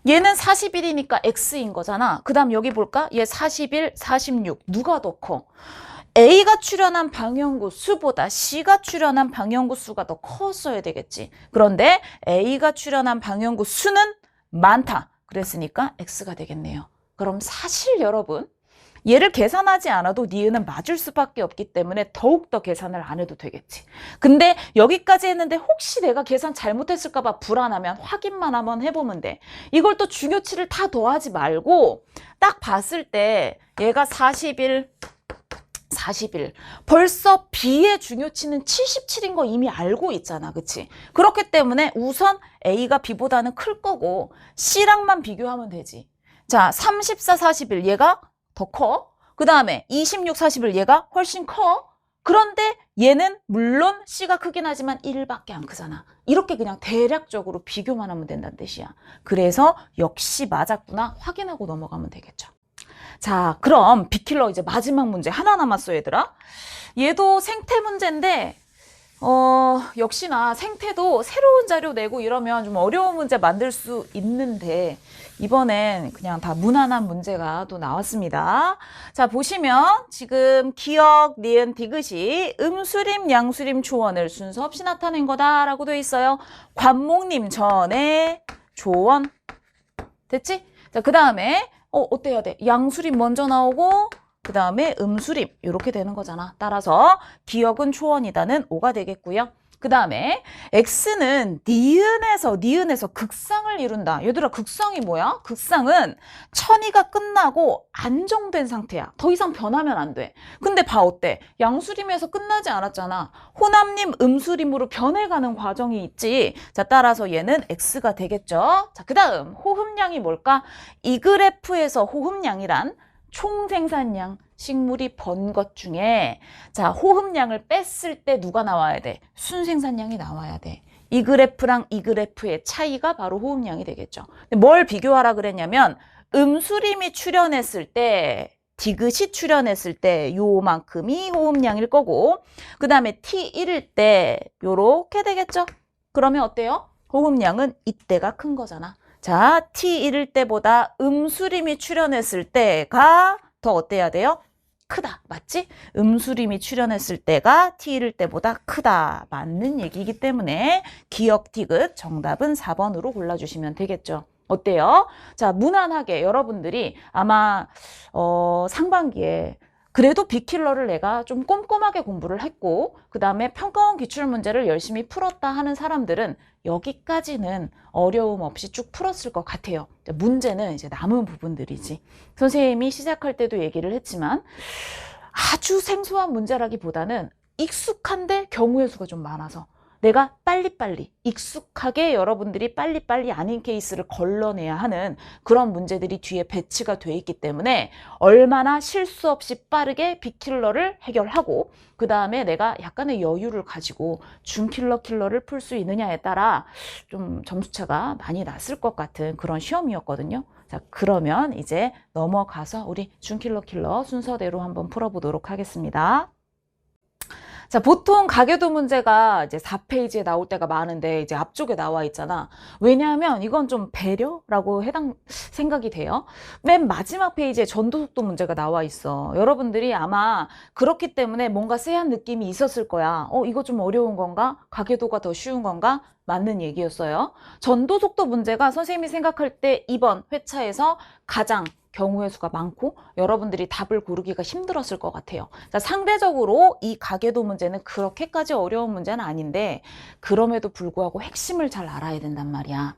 얘는 41이니까 X인 거잖아. 그 다음 여기 볼까? 얘 41, 46. 누가 더 커? A가 출현한 방형구 수보다 C가 출현한 방형구 수가 더 컸어야 되겠지. 그런데 A가 출현한 방형구 수는 많다. 그랬으니까 X가 되겠네요. 그럼 사실 여러분 얘를 계산하지 않아도 니은은 맞을 수밖에 없기 때문에 더욱더 계산을 안 해도 되겠지. 근데 여기까지 했는데 혹시 내가 계산 잘못했을까 봐 불안하면 확인만 한번 해보면 돼. 이걸 또 중요치를 다 더하지 말고 딱 봤을 때 얘가 41 벌써 B의 중요치는 77인 거 이미 알고 있잖아. 그치? 그렇기 때문에 우선 A가 B보다는 클 거고 C랑만 비교하면 되지. 자, 34, 41 얘가 더 커. 그 다음에 26, 41 얘가 훨씬 커. 그런데 얘는 물론 C가 크긴 하지만 1밖에 안 크잖아. 이렇게 그냥 대략적으로 비교만 하면 된다는 뜻이야. 그래서 역시 맞았구나 확인하고 넘어가면 되겠죠. 자, 그럼 빅킬러 이제 마지막 문제 하나 남았어, 얘들아. 얘도 생태 문제인데 역시나 생태도 새로운 자료 내고 이러면 좀 어려운 문제 만들 수 있는데 이번엔 그냥 다 무난한 문제가 또 나왔습니다. 자, 보시면 지금 기역, 니은, 디귿이 음수림, 양수림, 조원을 순서 없이 나타낸 거다라고 되어 있어요. 관목님 전에 조원. 됐지? 자, 그 다음에 어때 해야 돼? 양수림 먼저 나오고 그 다음에 음수림 이렇게 되는 거잖아. 따라서 기역은 초원이다는 5가 되겠고요. 그 다음에 X는 니은에서 극상을 이룬다. 얘들아 극상이 뭐야? 극상은 천이가 끝나고 안정된 상태야. 더 이상 변하면 안 돼. 근데 봐 어때? 양수림에서 끝나지 않았잖아. 호남림, 음수림으로 변해가는 과정이 있지. 자, 따라서 얘는 X가 되겠죠. 자, 그 다음 호흡량이 뭘까? 이 그래프에서 호흡량이란 총생산량, 식물이 번 것 중에 자 호흡량을 뺐을 때 누가 나와야 돼? 순생산량이 나와야 돼. 이 그래프랑 이 그래프의 차이가 바로 호흡량이 되겠죠. 뭘 비교하라 그랬냐면 음수림이 출현했을 때 디귿이 출현했을 때 요만큼이 호흡량일 거고 그 다음에 T1일 때 요렇게 되겠죠. 그러면 어때요? 호흡량은 이때가 큰 거잖아. 자, T1일 때보다 음수림이 출현했을 때가 더 어때야 돼요? 크다. 맞지? 음수림이 출현했을 때가 T1일 때보다 크다. 맞는 얘기이기 때문에 기역 디귿 정답은 4번으로 골라주시면 되겠죠. 어때요? 자, 무난하게 여러분들이 아마 상반기에 그래도 빅킬러를 내가 좀 꼼꼼하게 공부를 했고 그 다음에 평가원 기출문제를 열심히 풀었다 하는 사람들은 여기까지는 어려움 없이 쭉 풀었을 것 같아요. 문제는 이제 남은 부분들이지. 선생님이 시작할 때도 얘기를 했지만 아주 생소한 문제라기보다는 익숙한데 경우의 수가 좀 많아서 내가 빨리빨리 익숙하게 여러분들이 빨리빨리 아닌 케이스를 걸러내야 하는 그런 문제들이 뒤에 배치가 돼 있기 때문에 얼마나 실수 없이 빠르게 빅킬러를 해결하고 그 다음에 내가 약간의 여유를 가지고 중킬러를 풀 수 있느냐에 따라 좀 점수차가 많이 났을 것 같은 그런 시험이었거든요. 자, 그러면 이제 넘어가서 우리 중킬러 순서대로 한번 풀어보도록 하겠습니다. 자, 보통 가계도 문제가 이제 4페이지에 나올 때가 많은데 이제 앞쪽에 나와 있잖아. 왜냐하면 이건 좀 배려라고 생각이 돼요. 맨 마지막 페이지에 전도속도 문제가 나와 있어. 여러분들이 아마 그렇기 때문에 뭔가 쎄한 느낌이 있었을 거야. 이거 좀 어려운 건가? 가계도가 더 쉬운 건가? 맞는 얘기였어요. 전도속도 문제가 선생님이 생각할 때 이번 회차에서 가장 경우의 수가 많고 여러분들이 답을 고르기가 힘들었을 것 같아요. 자, 상대적으로 이 가계도 문제는 그렇게까지 어려운 문제는 아닌데 그럼에도 불구하고 핵심을 잘 알아야 된단 말이야.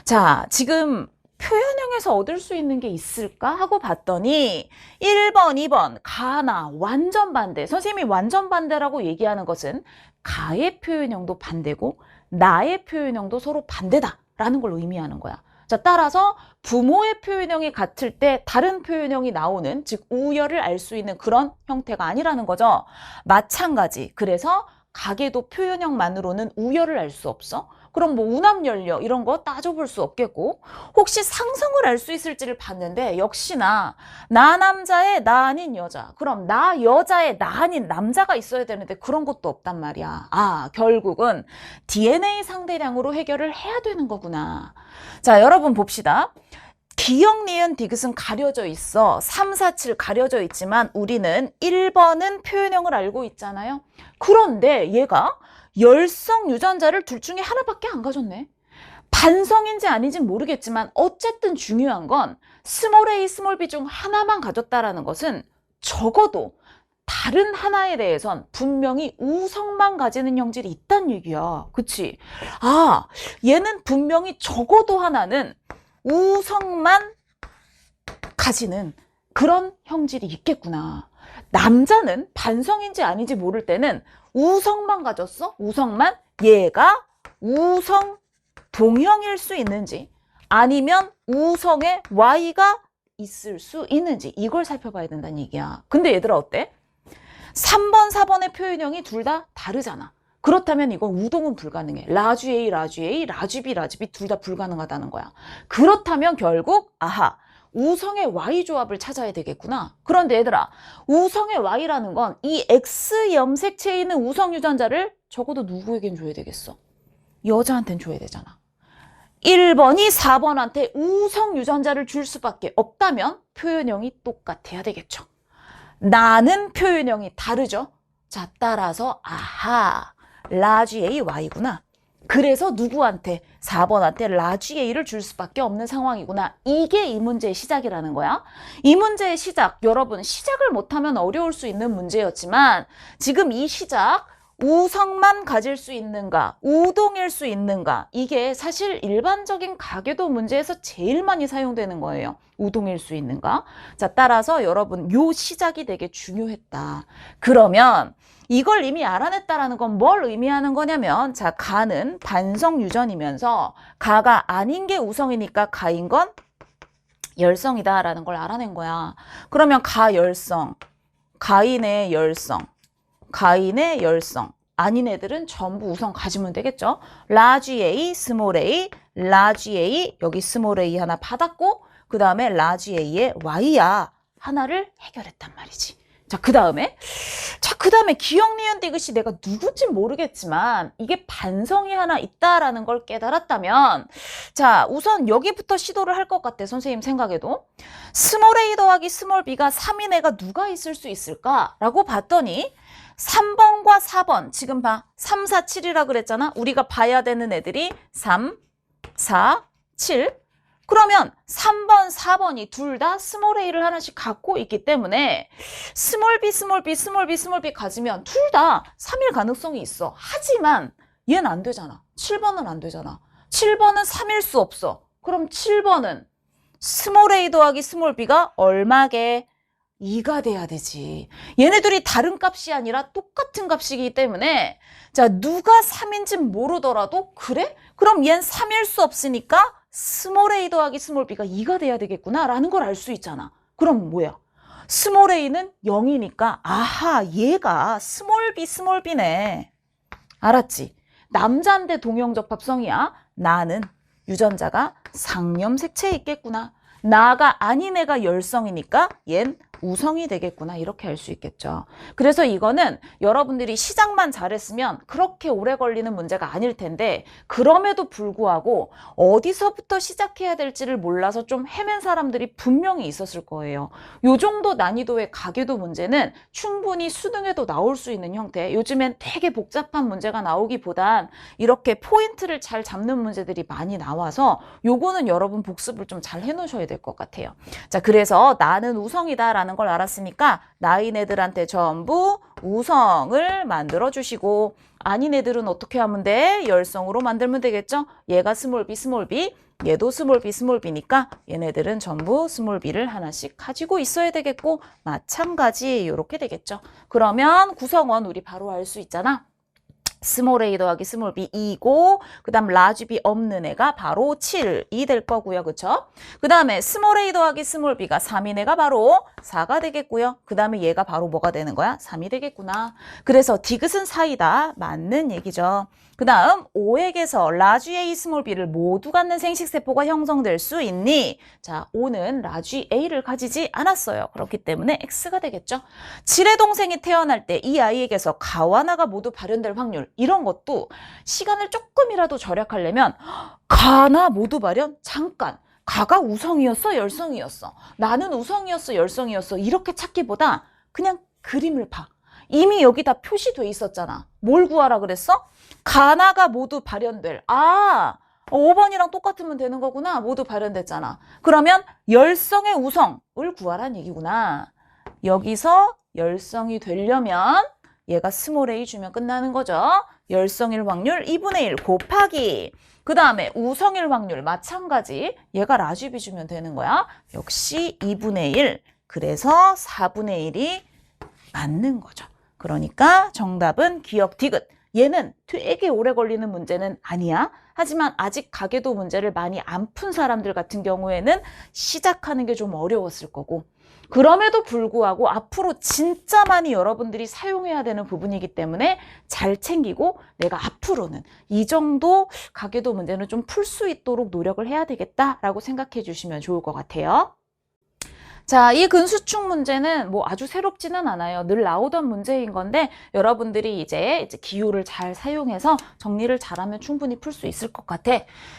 자, 지금 표현형에서 얻을 수 있는 게 있을까 하고 봤더니 1번, 2번 가나 완전 반대. 선생님이 완전 반대라고 얘기하는 것은 가의 표현형도 반대고 나의 표현형도 서로 반대다라는 걸 의미하는 거야. 자, 따라서 부모의 표현형이 같을 때 다른 표현형이 나오는, 즉 우열을 알 수 있는 그런 형태가 아니라는 거죠. 마찬가지. 그래서 가계도 표현형만으로는 우열을 알 수 없어. 그럼 뭐 우남열려 이런 거 따져볼 수 없겠고 혹시 상성을 알 수 있을지를 봤는데 역시나 나 남자의 나 아닌 여자, 그럼 나 여자의 나 아닌 남자가 있어야 되는데 그런 것도 없단 말이야. 아, 결국은 DNA 상대량으로 해결을 해야 되는 거구나. 자, 여러분 봅시다. 기역, 니은, 디귿은 가려져 있어. 3, 4, 7 가려져 있지만 우리는 1번은 표현형을 알고 있잖아요. 그런데 얘가 열성 유전자를 둘 중에 하나밖에 안 가졌네. 반성인지 아닌지 모르겠지만 어쨌든 중요한 건 스몰 a, 스몰 b 중 하나만 가졌다라는 것은 적어도 다른 하나에 대해선 분명히 우성만 가지는 형질이 있단 얘기야. 그치? 아, 얘는 분명히 적어도 하나는 우성만 가지는 그런 형질이 있겠구나. 남자는 반성인지 아닌지 모를 때는 우성만 가졌어? 우성만? 얘가 우성 동형일 수 있는지 아니면 우성에 Y가 있을 수 있는지 이걸 살펴봐야 된다는 얘기야. 근데 얘들아 어때? 3번, 4번의 표현형이 둘 다 다르잖아. 그렇다면 이건 우동은 불가능해. 라쥐 A, 라쥐 A, 라쥐 B, 라쥐 B 둘 다 불가능하다는 거야. 그렇다면 결국 아하, 우성의 Y 조합을 찾아야 되겠구나. 그런데 얘들아, 우성의 Y라는 건 이 X 염색체에 있는 우성 유전자를 적어도 누구에겐 줘야 되겠어? 여자한테는 줘야 되잖아. 1번이 4번한테 우성 유전자를 줄 수밖에 없다면 표현형이 똑같아야 되겠죠. 나는 표현형이 다르죠. 자, 따라서 아하, 라쥐 A, Y구나. 그래서 누구한테 4번한테 라쥐 A를 줄 수밖에 없는 상황이구나. 이게 이 문제의 시작이라는 거야. 이 문제의 시작, 여러분 시작을 못하면 어려울 수 있는 문제였지만 지금 이 시작, 우성만 가질 수 있는가, 우동일 수 있는가, 이게 사실 일반적인 가계도 문제에서 제일 많이 사용되는 거예요. 우동일 수 있는가. 자, 따라서 여러분 요 시작이 되게 중요했다. 그러면 이걸 이미 알아냈다라는 건 뭘 의미하는 거냐면, 자, 가는 반성 유전이면서 가가 아닌 게 우성이니까 가인 건 열성이다라는 걸 알아낸 거야. 그러면 가 열성, 가인의 열성, 가인의 열성, 아닌 애들은 전부 우성 가지면 되겠죠. 라쥐 A, 스몰 A, 라쥐 A, 여기 스몰 A 하나 받았고 그 다음에 라쥐 A의 Y야 하나를 해결했단 말이지. 자, 그 다음에 기억, 니은, 디귿이 내가 누군지 모르겠지만 이게 반성이 하나 있다라는 걸 깨달았다면, 자, 우선 여기부터 시도를 할 것 같아. 선생님 생각에도 스몰 A 더하기 스몰 B가 3인 애가 누가 있을 수 있을까라고 봤더니 3번과 4번, 지금 봐. 3, 4, 7이라 그랬잖아. 우리가 봐야 되는 애들이 3, 4, 7. 그러면 3번, 4번이 둘 다 스몰 a를 하나씩 갖고 있기 때문에 스몰 b, 스몰 b, 스몰 b, 스몰 b 가지면 둘 다 3일 가능성이 있어. 하지만 얘는 안 되잖아. 7번은 안 되잖아. 7번은 3일 수 없어. 그럼 7번은 스몰 a 더하기 스몰 b가 얼마게? 2가 돼야 되지. 얘네들이 다른 값이 아니라 똑같은 값이기 때문에, 자, 누가 3인지 모르더라도 그래? 그럼 얘는 3일 수 없으니까 스몰 a 더하기 스몰 b가 2가 돼야 되겠구나 라는 걸 알 수 있잖아. 그럼 뭐야? 스몰 a는 0이니까 아하, 얘가 스몰 b네. 알았지? 남자인데 동형적합성이야. 나는 유전자가 상염색체에 있겠구나. 나가 아닌 애가 열성이니까 얜 우성이 되겠구나. 이렇게 할 수 있겠죠. 그래서 이거는 여러분들이 시작만 잘했으면 그렇게 오래 걸리는 문제가 아닐 텐데, 그럼에도 불구하고 어디서부터 시작해야 될지를 몰라서 좀 헤맨 사람들이 분명히 있었을 거예요. 요 정도 난이도의 가계도 문제는 충분히 수능에도 나올 수 있는 형태. 요즘엔 되게 복잡한 문제가 나오기보단 이렇게 포인트를 잘 잡는 문제들이 많이 나와서 요거는 여러분 복습을 좀 잘 해놓으셔야 될 것 같아요. 자, 그래서 나는 우성이다라는 걸 알았으니까 나인 애들한테 전부 우성을 만들어 주시고, 아닌 애들은 어떻게 하면 돼? 열성으로 만들면 되겠죠? 얘가 스몰 b, 스몰 b, 얘도 스몰 b, 스몰 b니까 얘네들은 전부 스몰 b를 하나씩 가지고 있어야 되겠고, 마찬가지 이렇게 되겠죠. 그러면 구성원 우리 바로 알 수 있잖아. 스몰 a 더하기 스몰 b 2고, 그 다음 라지 b 없는 애가 바로 7이 될 거고요. 그쵸? 그 다음에 스몰 a 더하기 스몰 b가 3인 애가 바로 4가 되겠고요. 그 다음에 얘가 바로 뭐가 되는 거야? 3이 되겠구나. 그래서 디귿은 4이다. 맞는 얘기죠. 그 다음 5액에서 라지 a 스몰 b를 모두 갖는 생식세포가 형성될 수 있니? 자, 5는 라지 a를 가지지 않았어요. 그렇기 때문에 x가 되겠죠. 7의 동생이 태어날 때 이 아이에게서 가와 나가 모두 발현될 확률, 이런 것도 시간을 조금이라도 절약하려면 가나 모두 발현? 잠깐. 가가 우성이었어? 열성이었어? 나는 우성이었어? 열성이었어? 이렇게 찾기보다 그냥 그림을 봐. 이미 여기 다 표시돼 있었잖아. 뭘 구하라 그랬어? 가나가 모두 발현될. 아, 5번이랑 똑같으면 되는 거구나. 모두 발현됐잖아. 그러면 열성의 우성을 구하라는 얘기구나. 여기서 열성이 되려면 얘가 스몰 a 주면 끝나는 거죠. 열성일 확률 2분의 1 곱하기 그 다음에 우성일 확률 마찬가지 얘가 라지비 주면 되는 거야. 역시 2분의 1 그래서 4분의 1이 맞는 거죠. 그러니까 정답은 기억 디귿. 얘는 되게 오래 걸리는 문제는 아니야. 하지만 아직 가계도 문제를 많이 안 푼 사람들 같은 경우에는 시작하는 게 좀 어려웠을 거고 그럼에도 불구하고 앞으로 진짜 많이 여러분들이 사용해야 되는 부분이기 때문에 잘 챙기고 내가 앞으로는 이 정도 가계도 문제는 좀 풀 수 있도록 노력을 해야 되겠다라고 생각해 주시면 좋을 것 같아요. 자, 이 근수축 문제는 뭐 아주 새롭지는 않아요. 늘 나오던 문제인 건데 여러분들이 이제 기호를 잘 사용해서 정리를 잘하면 충분히 풀 수 있을 것 같아.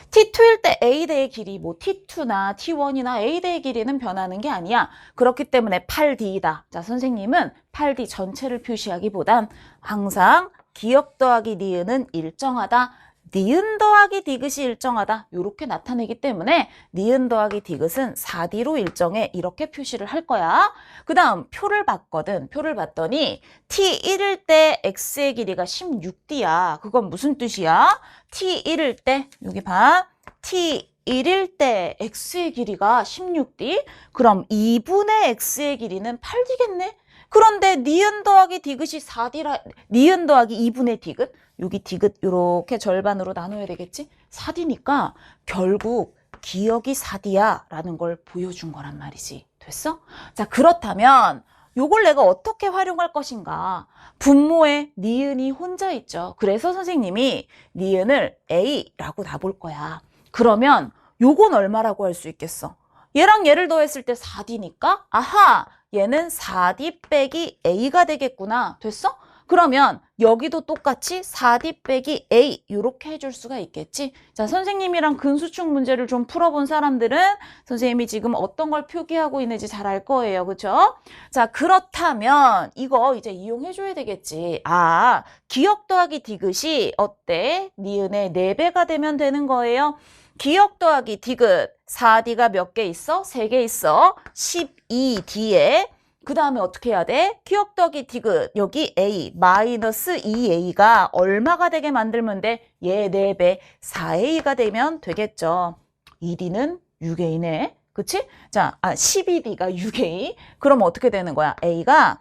T2일 때 A대의 길이 뭐 T2나 T1이나 A대의 길이는 변하는 게 아니야. 그렇기 때문에 8D이다. 자, 선생님은 8D 전체를 표시하기보단 항상 기억 더하기 니은은 일정하다. 니은 더하기 디귿이 일정하다 이렇게 나타내기 때문에 니은 더하기 디귿은 4D로 일정해 이렇게 표시를 할 거야. 그 다음 표를 봤거든. 표를 봤더니 T1일 때 X의 길이가 16D야. 그건 무슨 뜻이야? T1일 때 여기 봐. T1일 때 X의 길이가 16D 그럼 2분의 X의 길이는 8D겠네? 그런데 니은 더하기 디귿이 4D라 니은 더하기 2분의 디귿 여기 디귿 이렇게 절반으로 나눠야 되겠지? 4D니까 결국 기억이 4D야 라는 걸 보여준 거란 말이지. 됐어? 자, 그렇다면 요걸 내가 어떻게 활용할 것인가? 분모에 니은이 혼자 있죠. 그래서 선생님이 니은을 A라고 놔볼 거야. 그러면 요건 얼마라고 할 수 있겠어? 얘랑 얘를 더했을 때 4D니까 아하! 얘는 4D 빼기 A가 되겠구나. 됐어? 그러면 여기도 똑같이 4D 빼기 A 이렇게 해줄 수가 있겠지. 자, 선생님이랑 근수축 문제를 좀 풀어본 사람들은 선생님이 지금 어떤 걸 표기하고 있는지 잘 알 거예요. 그렇죠? 자, 그렇다면 이거 이제 이용해줘야 되겠지. 아, 기억 더하기 디귿이 어때? 니은의 4배가 되면 되는 거예요. 기억 더하기 디귿 4D가 몇 개 있어? 3개 있어. 12D에 그 다음에 어떻게 해야 돼? 기억 더하기 디귿 여기 A 마이너스 2A가 얼마가 되게 만들면 돼? 얘 4배 4A가 되면 되겠죠. 2D는 6A네. 그치? 자, 12D가 6A. 그럼 어떻게 되는 거야? A가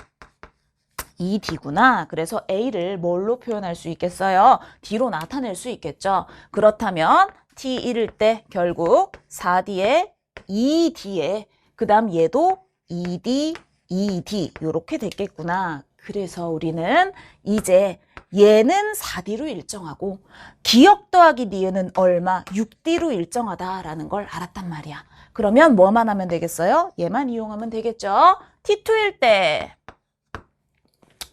2D구나. 그래서 A를 뭘로 표현할 수 있겠어요? D로 나타낼 수 있겠죠. 그렇다면 T1일 때 결국 4D에 2D에 그 다음 얘도 2D 2D 이렇게 됐겠구나. 그래서 우리는 이제 얘는 4D로 일정하고 기억 더하기 니은은 얼마? 6D로 일정하다라는 걸 알았단 말이야. 그러면 뭐만 하면 되겠어요? 얘만 이용하면 되겠죠. T2일 때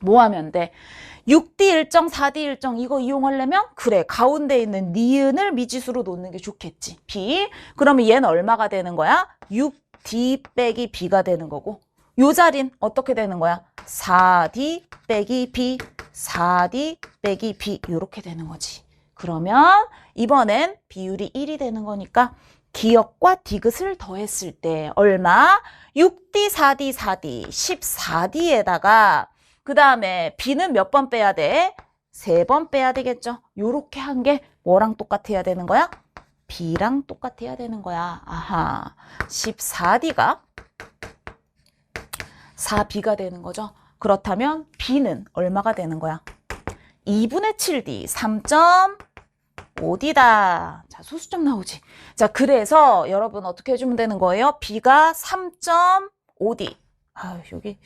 뭐 하면 돼? 6D 일정, 4D 일정 이거 이용하려면 그래 가운데 있는 니은을 미지수로 놓는 게 좋겠지. B 그러면 얘는 얼마가 되는 거야? 6D 빼기 B가 되는 거고 요 자리는 어떻게 되는 거야? 4D 빼기 B, 4D 빼기 B 이렇게 되는 거지. 그러면 이번엔 비율이 1이 되는 거니까 기억과 디귿을 더했을 때 얼마? 6D, 4D, 4D, 14D에다가 그 다음에 B는 몇 번 빼야 돼? 3번 빼야 되겠죠. 요렇게 한 게 뭐랑 똑같아야 되는 거야? B랑 똑같아야 되는 거야. 아하, 14D가 4B가 되는 거죠. 그렇다면 B는 얼마가 되는 거야? 2분의 7D, 3.5D다. 자, 소수점 나오지. 자, 그래서 여러분 어떻게 해주면 되는 거예요? B가 3.5D. 아, 여기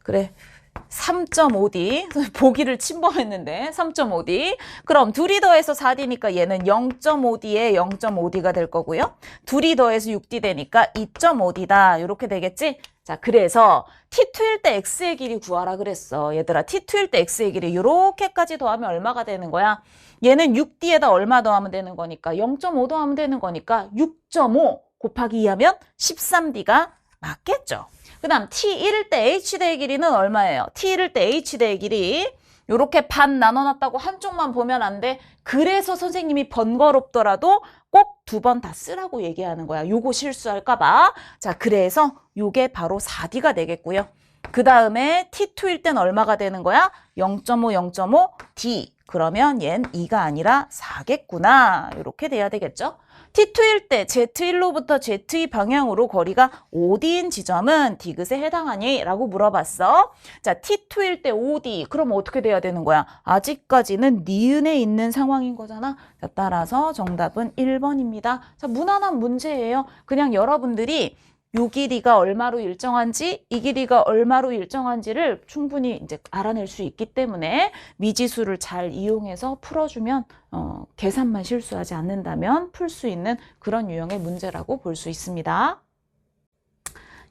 그래. 3.5D. 보기를 침범했는데 3.5D. 그럼 둘이 더해서 4D니까 얘는 0.5D에 0.5D가 될 거고요. 둘이 더해서 6D 되니까 2.5D다. 이렇게 되겠지? 자, 그래서 T2일 때 X의 길이 구하라 그랬어. 얘들아, T2일 때 X의 길이 이렇게까지 더하면 얼마가 되는 거야? 얘는 6D에다 얼마 더하면 되는 거니까 0.5 더하면 되는 거니까 6.5 곱하기 2 하면 13D가 맞겠죠. 그 다음 T1일 때 H대의 길이는 얼마예요? T1일 때 H대의 길이 요렇게 반 나눠놨다고 한쪽만 보면 안 돼. 그래서 선생님이 번거롭더라도 꼭 2번 다 쓰라고 얘기하는 거야. 요거 실수할까 봐. 자, 그래서 요게 바로 4D가 되겠고요. 그 다음에 T2일 땐 얼마가 되는 거야? 0.5, 0.5, D. 그러면 얜 2가 아니라 4겠구나. 이렇게 돼야 되겠죠? T2일 때 Z1로부터 Z2 방향으로 거리가 5D인 지점은 디귿에 해당하니? 라고 물어봤어. 자, T2일 때 5D. 그럼 어떻게 돼야 되는 거야? 아직까지는 니은에 있는 상황인 거잖아. 자, 따라서 정답은 1번입니다. 자, 무난한 문제예요. 그냥 여러분들이 요 길이가 얼마로 일정한지, 이 길이가 얼마로 일정한지를 충분히 이제 알아낼 수 있기 때문에 미지수를 잘 이용해서 풀어주면 계산만 실수하지 않는다면 풀 수 있는 그런 유형의 문제라고 볼 수 있습니다.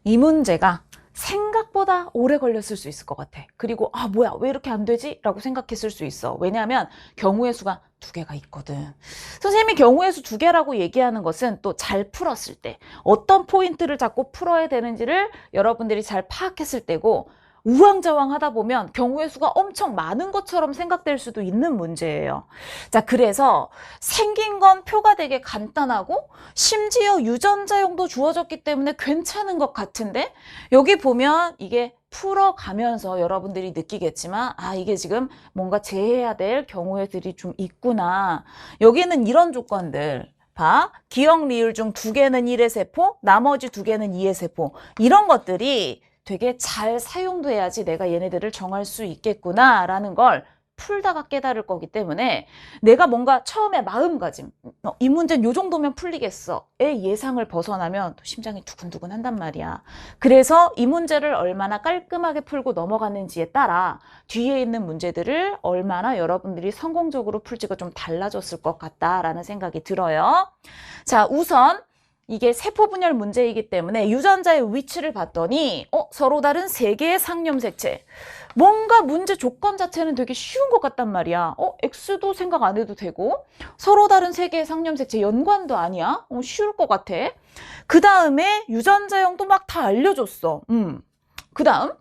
이 문제가 생각보다 오래 걸렸을 수 있을 것 같아. 그리고 뭐야 왜 이렇게 안 되지? 라고 생각했을 수 있어. 왜냐하면 경우의 수가 2개가 있거든. 선생님이 경우의 수 2개라고 얘기하는 것은 또 잘 풀었을 때 어떤 포인트를 잡고 풀어야 되는지를 여러분들이 잘 파악했을 때고, 우왕좌왕 하다 보면 경우의 수가 엄청 많은 것처럼 생각될 수도 있는 문제예요. 자, 그래서 생긴 건 표가 되게 간단하고 심지어 유전자형도 주어졌기 때문에 괜찮은 것 같은데, 여기 보면 이게 풀어가면서 여러분들이 느끼겠지만 이게 지금 뭔가 제해야 될 경우들이 좀 있구나. 여기는 이런 조건들 봐. 기억 리을 중 2개는 1의 세포, 나머지 2개는 2의 세포. 이런 것들이 되게 잘 사용돼야지 내가 얘네들을 정할 수 있겠구나 라는 걸 풀다가 깨달을 거기 때문에, 내가 뭔가 처음에 마음가짐, 이 문제는 요 정도면 풀리겠어의 예상을 벗어나면 또 심장이 두근두근 한단 말이야. 그래서 이 문제를 얼마나 깔끔하게 풀고 넘어갔는지에 따라 뒤에 있는 문제들을 얼마나 여러분들이 성공적으로 풀지가 좀 달라졌을 것 같다라는 생각이 들어요. 자, 우선 이게 세포 분열 문제이기 때문에 유전자의 위치를 봤더니 서로 다른 3개의 상념색체. 뭔가 문제 조건 자체는 되게 쉬운 것 같단 말이야. X도 생각 안 해도 되고, 서로 다른 3개의 상념색체 연관도 아니야. 쉬울 것 같아. 그 다음에 유전자형도 막 다 알려줬어. 그 다음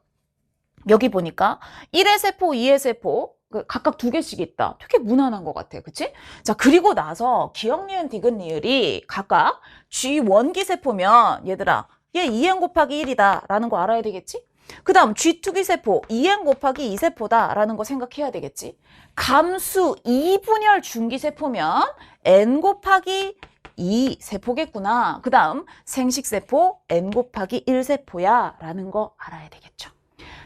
여기 보니까 1의 세포, 2의 세포 각각 2개씩 있다. 되게 무난한 것 같아. 그치? 자, 그리고 나서 기억 니은 디귿 리을이 각각 G 원기 세포면 얘들아 얘 2n 곱하기 1이다 라는 거 알아야 되겠지? 그 다음 G2기 세포 2n 곱하기 2세포다 라는 거 생각해야 되겠지? 감수 2분열 중기 세포면 n 곱하기 2세포겠구나. 그 다음 생식세포 n 곱하기 1세포야 라는 거 알아야 되겠죠.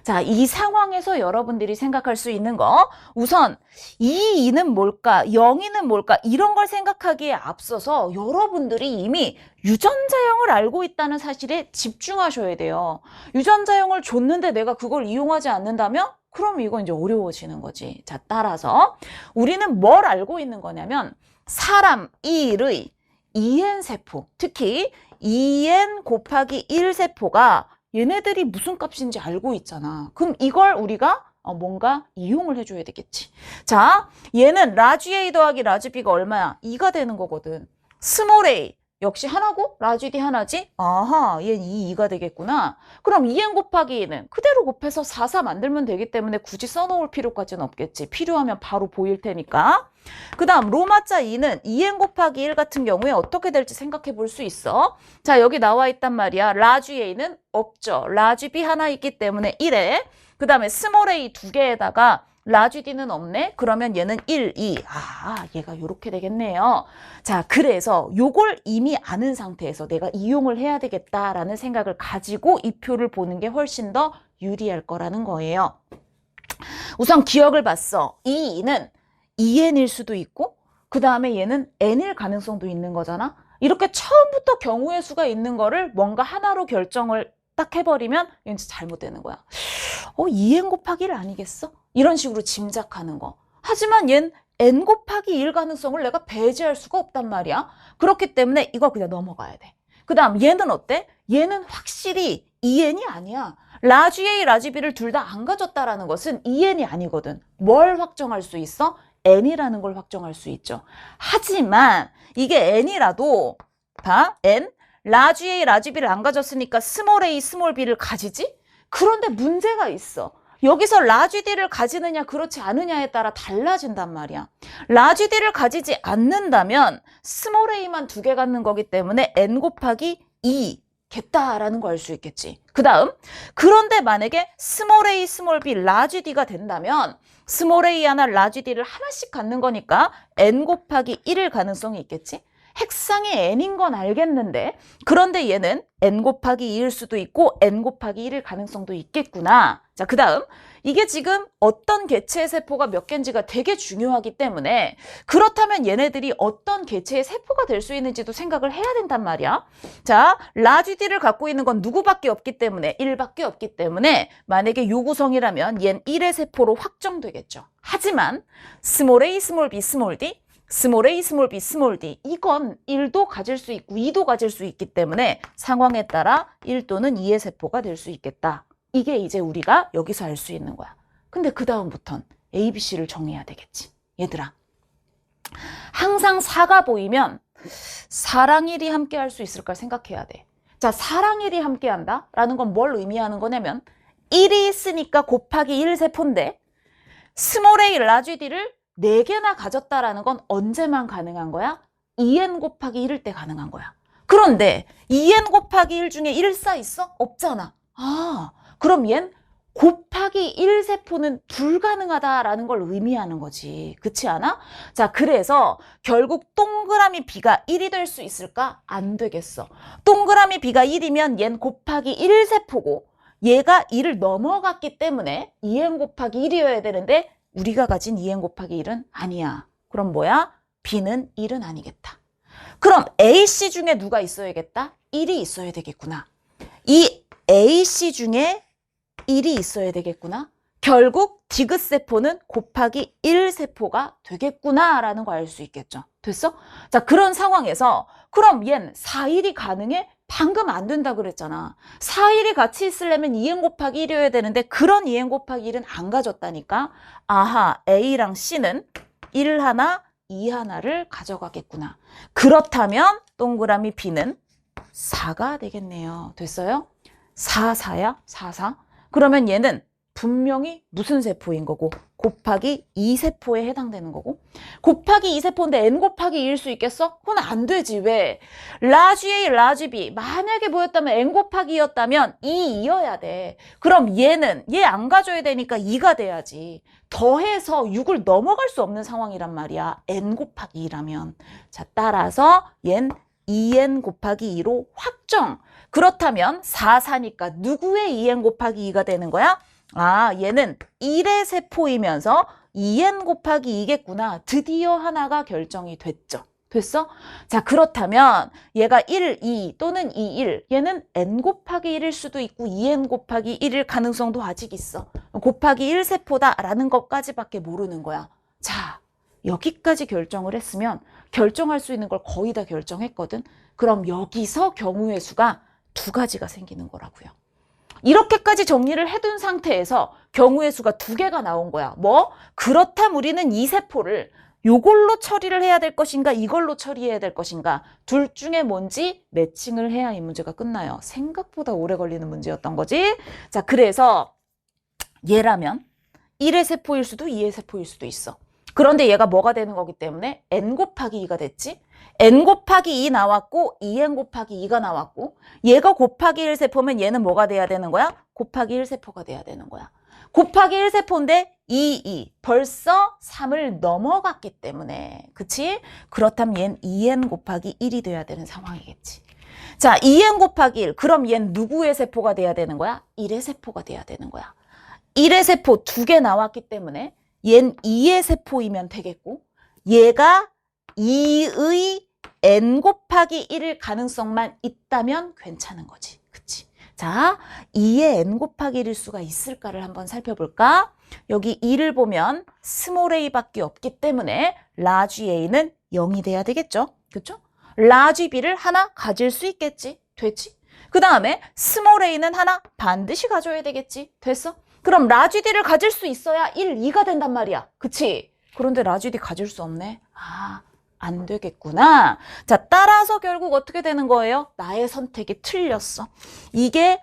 자, 이 상황에서 여러분들이 생각할 수 있는 거, 우선 2는 뭘까, 0이는 뭘까, 이런 걸 생각하기에 앞서서 여러분들이 이미 유전자형을 알고 있다는 사실에 집중하셔야 돼요. 유전자형을 줬는데 내가 그걸 이용하지 않는다면 그럼 이건 이제 어려워지는 거지. 자, 따라서 우리는 뭘 알고 있는 거냐면 사람 일의 2n 세포, 특히 2n 곱하기 1세포가 얘네들이 무슨 값인지 알고 있잖아. 그럼 이걸 우리가 뭔가 이용을 해줘야 되겠지. 자, 얘는 라지 A 더하기 라지 B가 얼마야? 2가 되는 거거든. 스몰 a 역시 하나고 라지 D 하나지? 아하, 얘는 2가 되겠구나. 그럼 2n 곱하기 2는 그대로 곱해서 4 만들면 되기 때문에 굳이 써놓을 필요까지는 없겠지. 필요하면 바로 보일 테니까. 그 다음 로마자 2는 2n 곱하기 1 같은 경우에 어떻게 될지 생각해 볼 수 있어. 자, 여기 나와 있단 말이야. 라지 A는 없죠. 라지 B 하나 있기 때문에 1에, 그 다음에 스몰 a 2개에다가 라지 D는 없네? 그러면 얘는 1, 2. 얘가 이렇게 되겠네요. 자, 그래서 요걸 이미 아는 상태에서 내가 이용을 해야 되겠다라는 생각을 가지고 이 표를 보는 게 훨씬 더 유리할 거라는 거예요. 우선 기억을 봤어. 이 2는 2n일 수도 있고, 그 다음에 얘는 n일 가능성도 있는 거잖아. 이렇게 처음부터 경우의 수가 있는 거를 뭔가 하나로 결정을 딱 해버리면 이건 진짜 잘못되는 거야. 2n 곱하기 1 아니겠어? 이런 식으로 짐작하는 거. 하지만 얘는 n 곱하기 1 가능성을 내가 배제할 수가 없단 말이야. 그렇기 때문에 이거 그냥 넘어가야 돼. 그 다음 얘는 어때? 얘는 확실히 2n이 아니야. 라지 A, 라지 B를 둘 다 안 가졌다라는 것은 2n이 아니거든. 뭘 확정할 수 있어? n이라는 걸 확정할 수 있죠. 하지만 이게 n이라도 봐, n 라지 A, 라지 B를 안 가졌으니까 스몰 a, 스몰 b를 가지지? 그런데 문제가 있어. 여기서 라지 D를 가지느냐 그렇지 않느냐에 따라 달라진단 말이야. 라지 D를 가지지 않는다면 스몰 a만 두 개 갖는 거기 때문에 n 곱하기 2 겠다라는 거 알 수 있겠지. 그 다음, 그런데 만약에 스몰 a, 스몰 b, 라지 D가 된다면 스몰 a 하나, 라지 D를 하나씩 갖는 거니까 n 곱하기 1일 가능성이 있겠지. 핵상이 n인 건 알겠는데 그런데 얘는 n 곱하기 2일 수도 있고 n 곱하기 1일 가능성도 있겠구나. 자, 그 다음 이게 지금 어떤 개체의 세포가 몇 개인지가 되게 중요하기 때문에 그렇다면 얘네들이 어떤 개체의 세포가 될 수 있는지도 생각을 해야 된단 말이야. 자, 라지 D를 갖고 있는 건 누구밖에 없기 때문에 1밖에 없기 때문에 만약에 요 구성이라면 얜 1의 세포로 확정되겠죠. 하지만 스몰 a, 스몰 b, 스몰 d 스몰 a, 스몰 b, 스몰 d 이건 1도 가질 수 있고 2도 가질 수 있기 때문에 상황에 따라 1 또는 2의 세포가 될 수 있겠다. 이게 이제 우리가 여기서 알 수 있는 거야. 근데 그 다음부턴 A, B, C를 정리해야 되겠지. 얘들아, 항상 4가 보이면 4랑 1이 함께 할 수 있을까 생각해야 돼. 자, 4랑 1이 함께 한다? 라는 건 뭘 의미하는 거냐면 1이 있으니까 곱하기 1 세포인데 스몰 a, 라지 D를 4개나 가졌다라는 건 언제만 가능한 거야? 2n 곱하기 1일 때 가능한 거야. 그런데 2n 곱하기 1 중에 1사 있어? 없잖아. 아, 그럼 얜 곱하기 1 세포는 불가능하다라는 걸 의미하는 거지. 그렇지 않아? 자, 그래서 결국 동그라미 B가 1이 될 수 있을까? 안 되겠어. 동그라미 B가 1이면 얜 곱하기 1 세포고 얘가 1을 넘어갔기 때문에 2n 곱하기 1이어야 되는데 우리가 가진 2n 곱하기 1은 아니야. 그럼 뭐야? B는 1은 아니겠다. 그럼 AC 중에 누가 있어야겠다? 1이 있어야 되겠구나. 이 AC 중에 1이 있어야 되겠구나. 결국 디귿세포는 곱하기 1세포가 되겠구나라는 거 알 수 있겠죠. 됐어? 자, 그런 상황에서 그럼 얜 4일이 가능해? 방금 안 된다 그랬잖아. 4일이 같이 있으려면 2n 곱하기 1이어야 되는데 그런 2n 곱하기 1은 안 가졌다니까. 아하, A랑 C는 1 하나, 2 하나를 가져가겠구나. 그렇다면 동그라미 B는 4가 되겠네요. 됐어요? 4, 4야? 4, 4? 그러면 얘는 분명히 무슨 세포인 거고 곱하기 2세포에 해당되는 거고 곱하기 2세포인데 n 곱하기 2일 수 있겠어? 그건 안 되지. 왜? 라지 A, 라지 B 만약에 뭐였다면 n 곱하기 2였다면 2이어야 돼. 그럼 얘는 얘 안 가져야 되니까 2가 돼야지. 더해서 6을 넘어갈 수 없는 상황이란 말이야. n 곱하기 2라면. 자, 따라서 얜 2n 곱하기 2로 확정. 그렇다면 4, 4니까 누구의 2n 곱하기 2가 되는 거야? 아, 얘는 1의 세포이면서 2n 곱하기 2겠구나. 드디어 하나가 결정이 됐죠. 됐어? 자, 그렇다면 얘가 1, 2 또는 2, 1 얘는 n 곱하기 1일 수도 있고 2n 곱하기 1일 가능성도 아직 있어. 곱하기 1세포다라는 것까지밖에 모르는 거야. 자, 여기까지 결정을 했으면 결정할 수 있는 걸 거의 다 결정했거든. 그럼 여기서 경우의 수가 2가지가 생기는 거라고요. 이렇게까지 정리를 해둔 상태에서 경우의 수가 2개가 나온 거야. 뭐? 그렇다면 우리는 이 세포를 요걸로 처리를 해야 될 것인가 이걸로 처리해야 될 것인가 둘 중에 뭔지 매칭을 해야 이 문제가 끝나요. 생각보다 오래 걸리는 문제였던 거지. 자, 그래서 얘라면 1의 세포일 수도 2의 세포일 수도 있어. 그런데 얘가 뭐가 되는 거기 때문에 n 곱하기 2가 됐지. n 곱하기 2 나왔고 2n 곱하기 2가 나왔고 얘가 곱하기 1세포면 얘는 뭐가 돼야 되는 거야? 곱하기 1세포가 돼야 되는 거야. 곱하기 1세포인데 2 벌써 3을 넘어갔기 때문에 그치? 그렇다면 얘는 2n 곱하기 1이 돼야 되는 상황이겠지. 자, 2n 곱하기 1 그럼 얘는 누구의 세포가 돼야 되는 거야? 1의 세포가 돼야 되는 거야. 1의 세포 2개 나왔기 때문에 얘는 2의 세포이면 되겠고 얘가 2의 n 곱하기 1일 가능성만 있다면 괜찮은 거지. 그치? 자, 2의 n 곱하기 1일 수가 있을까를 한번 살펴볼까? 여기 2를 보면 스몰 a밖에 없기 때문에 라지 a는 0이 돼야 되겠죠? 그쵸? 라지 b를 하나 가질 수 있겠지? 됐지? 그 다음에 스몰 a는 하나 반드시 가져야 되겠지? 됐어? 그럼 라지 d를 가질 수 있어야 1, 2가 된단 말이야. 그치? 그런데 라지 d 가질 수 없네. 아, 안 되겠구나. 자, 따라서 결국 어떻게 되는 거예요? 나의 선택이 틀렸어. 이게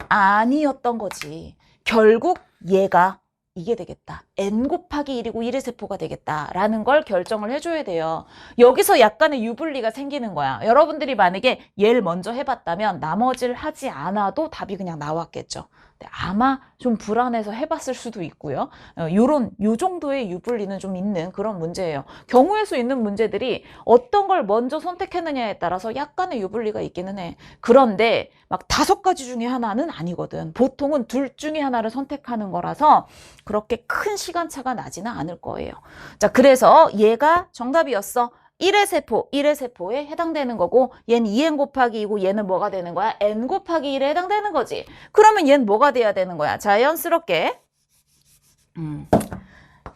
아니었던 거지. 결국 얘가 이게 되겠다. n 곱하기 1이고 1의 세포가 되겠다라는 걸 결정을 해줘야 돼요. 여기서 약간의 유불리가 생기는 거야. 여러분들이 만약에 얘를 먼저 해봤다면 나머지를 하지 않아도 답이 그냥 나왔겠죠. 근데 아마 좀 불안해서 해봤을 수도 있고요. 요 정도의 유불리는 좀 있는 그런 문제예요. 경우의 수 있는 문제들이 어떤 걸 먼저 선택했느냐에 따라서 약간의 유불리가 있기는 해. 그런데 막 5가지 중에 하나는 아니거든. 보통은 둘 중에 하나를 선택하는 거라서 그렇게 큰 시간차가 나지는 않을 거예요. 자, 그래서 얘가 정답이었어. 1의 세포, 1의 세포에 해당되는 거고 얘는 2n 곱하기 2고 얘는 뭐가 되는 거야? n 곱하기 1에 해당되는 거지. 그러면 얘는 뭐가 돼야 되는 거야? 자연스럽게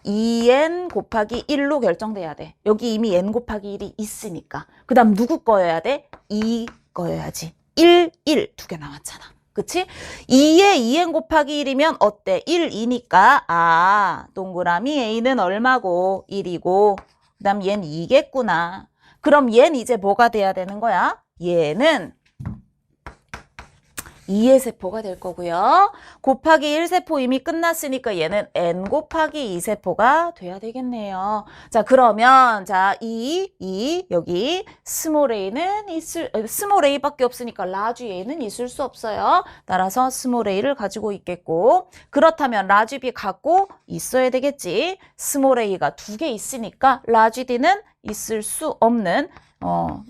2n 곱하기 1로 결정돼야 돼. 여기 이미 n 곱하기 1이 있으니까. 그 다음 누구 거여야 돼? 2 거여야지. 1, 1 두 개 나왔잖아. 그치? 2에 2n 곱하기 1이면 어때? 1, 2니까 동그라미 a는 얼마고? 1이고 그 다음 얘는 2겠구나. 그럼 얘는 이제 뭐가 돼야 되는 거야? 얘는 2의 세포가 될 거고요. 곱하기 1세포 이미 끝났으니까 얘는 n 곱하기 2세포가 돼야 되겠네요. 자, 그러면 자, 2 여기 스몰 a밖에 없으니까 라지 a는 있을 수 없어요. 따라서 스몰 a를 가지고 있겠고 그렇다면 라지 b 갖고 있어야 되겠지. 스몰 a가 2개 있으니까 라지 d는 있을 수 없는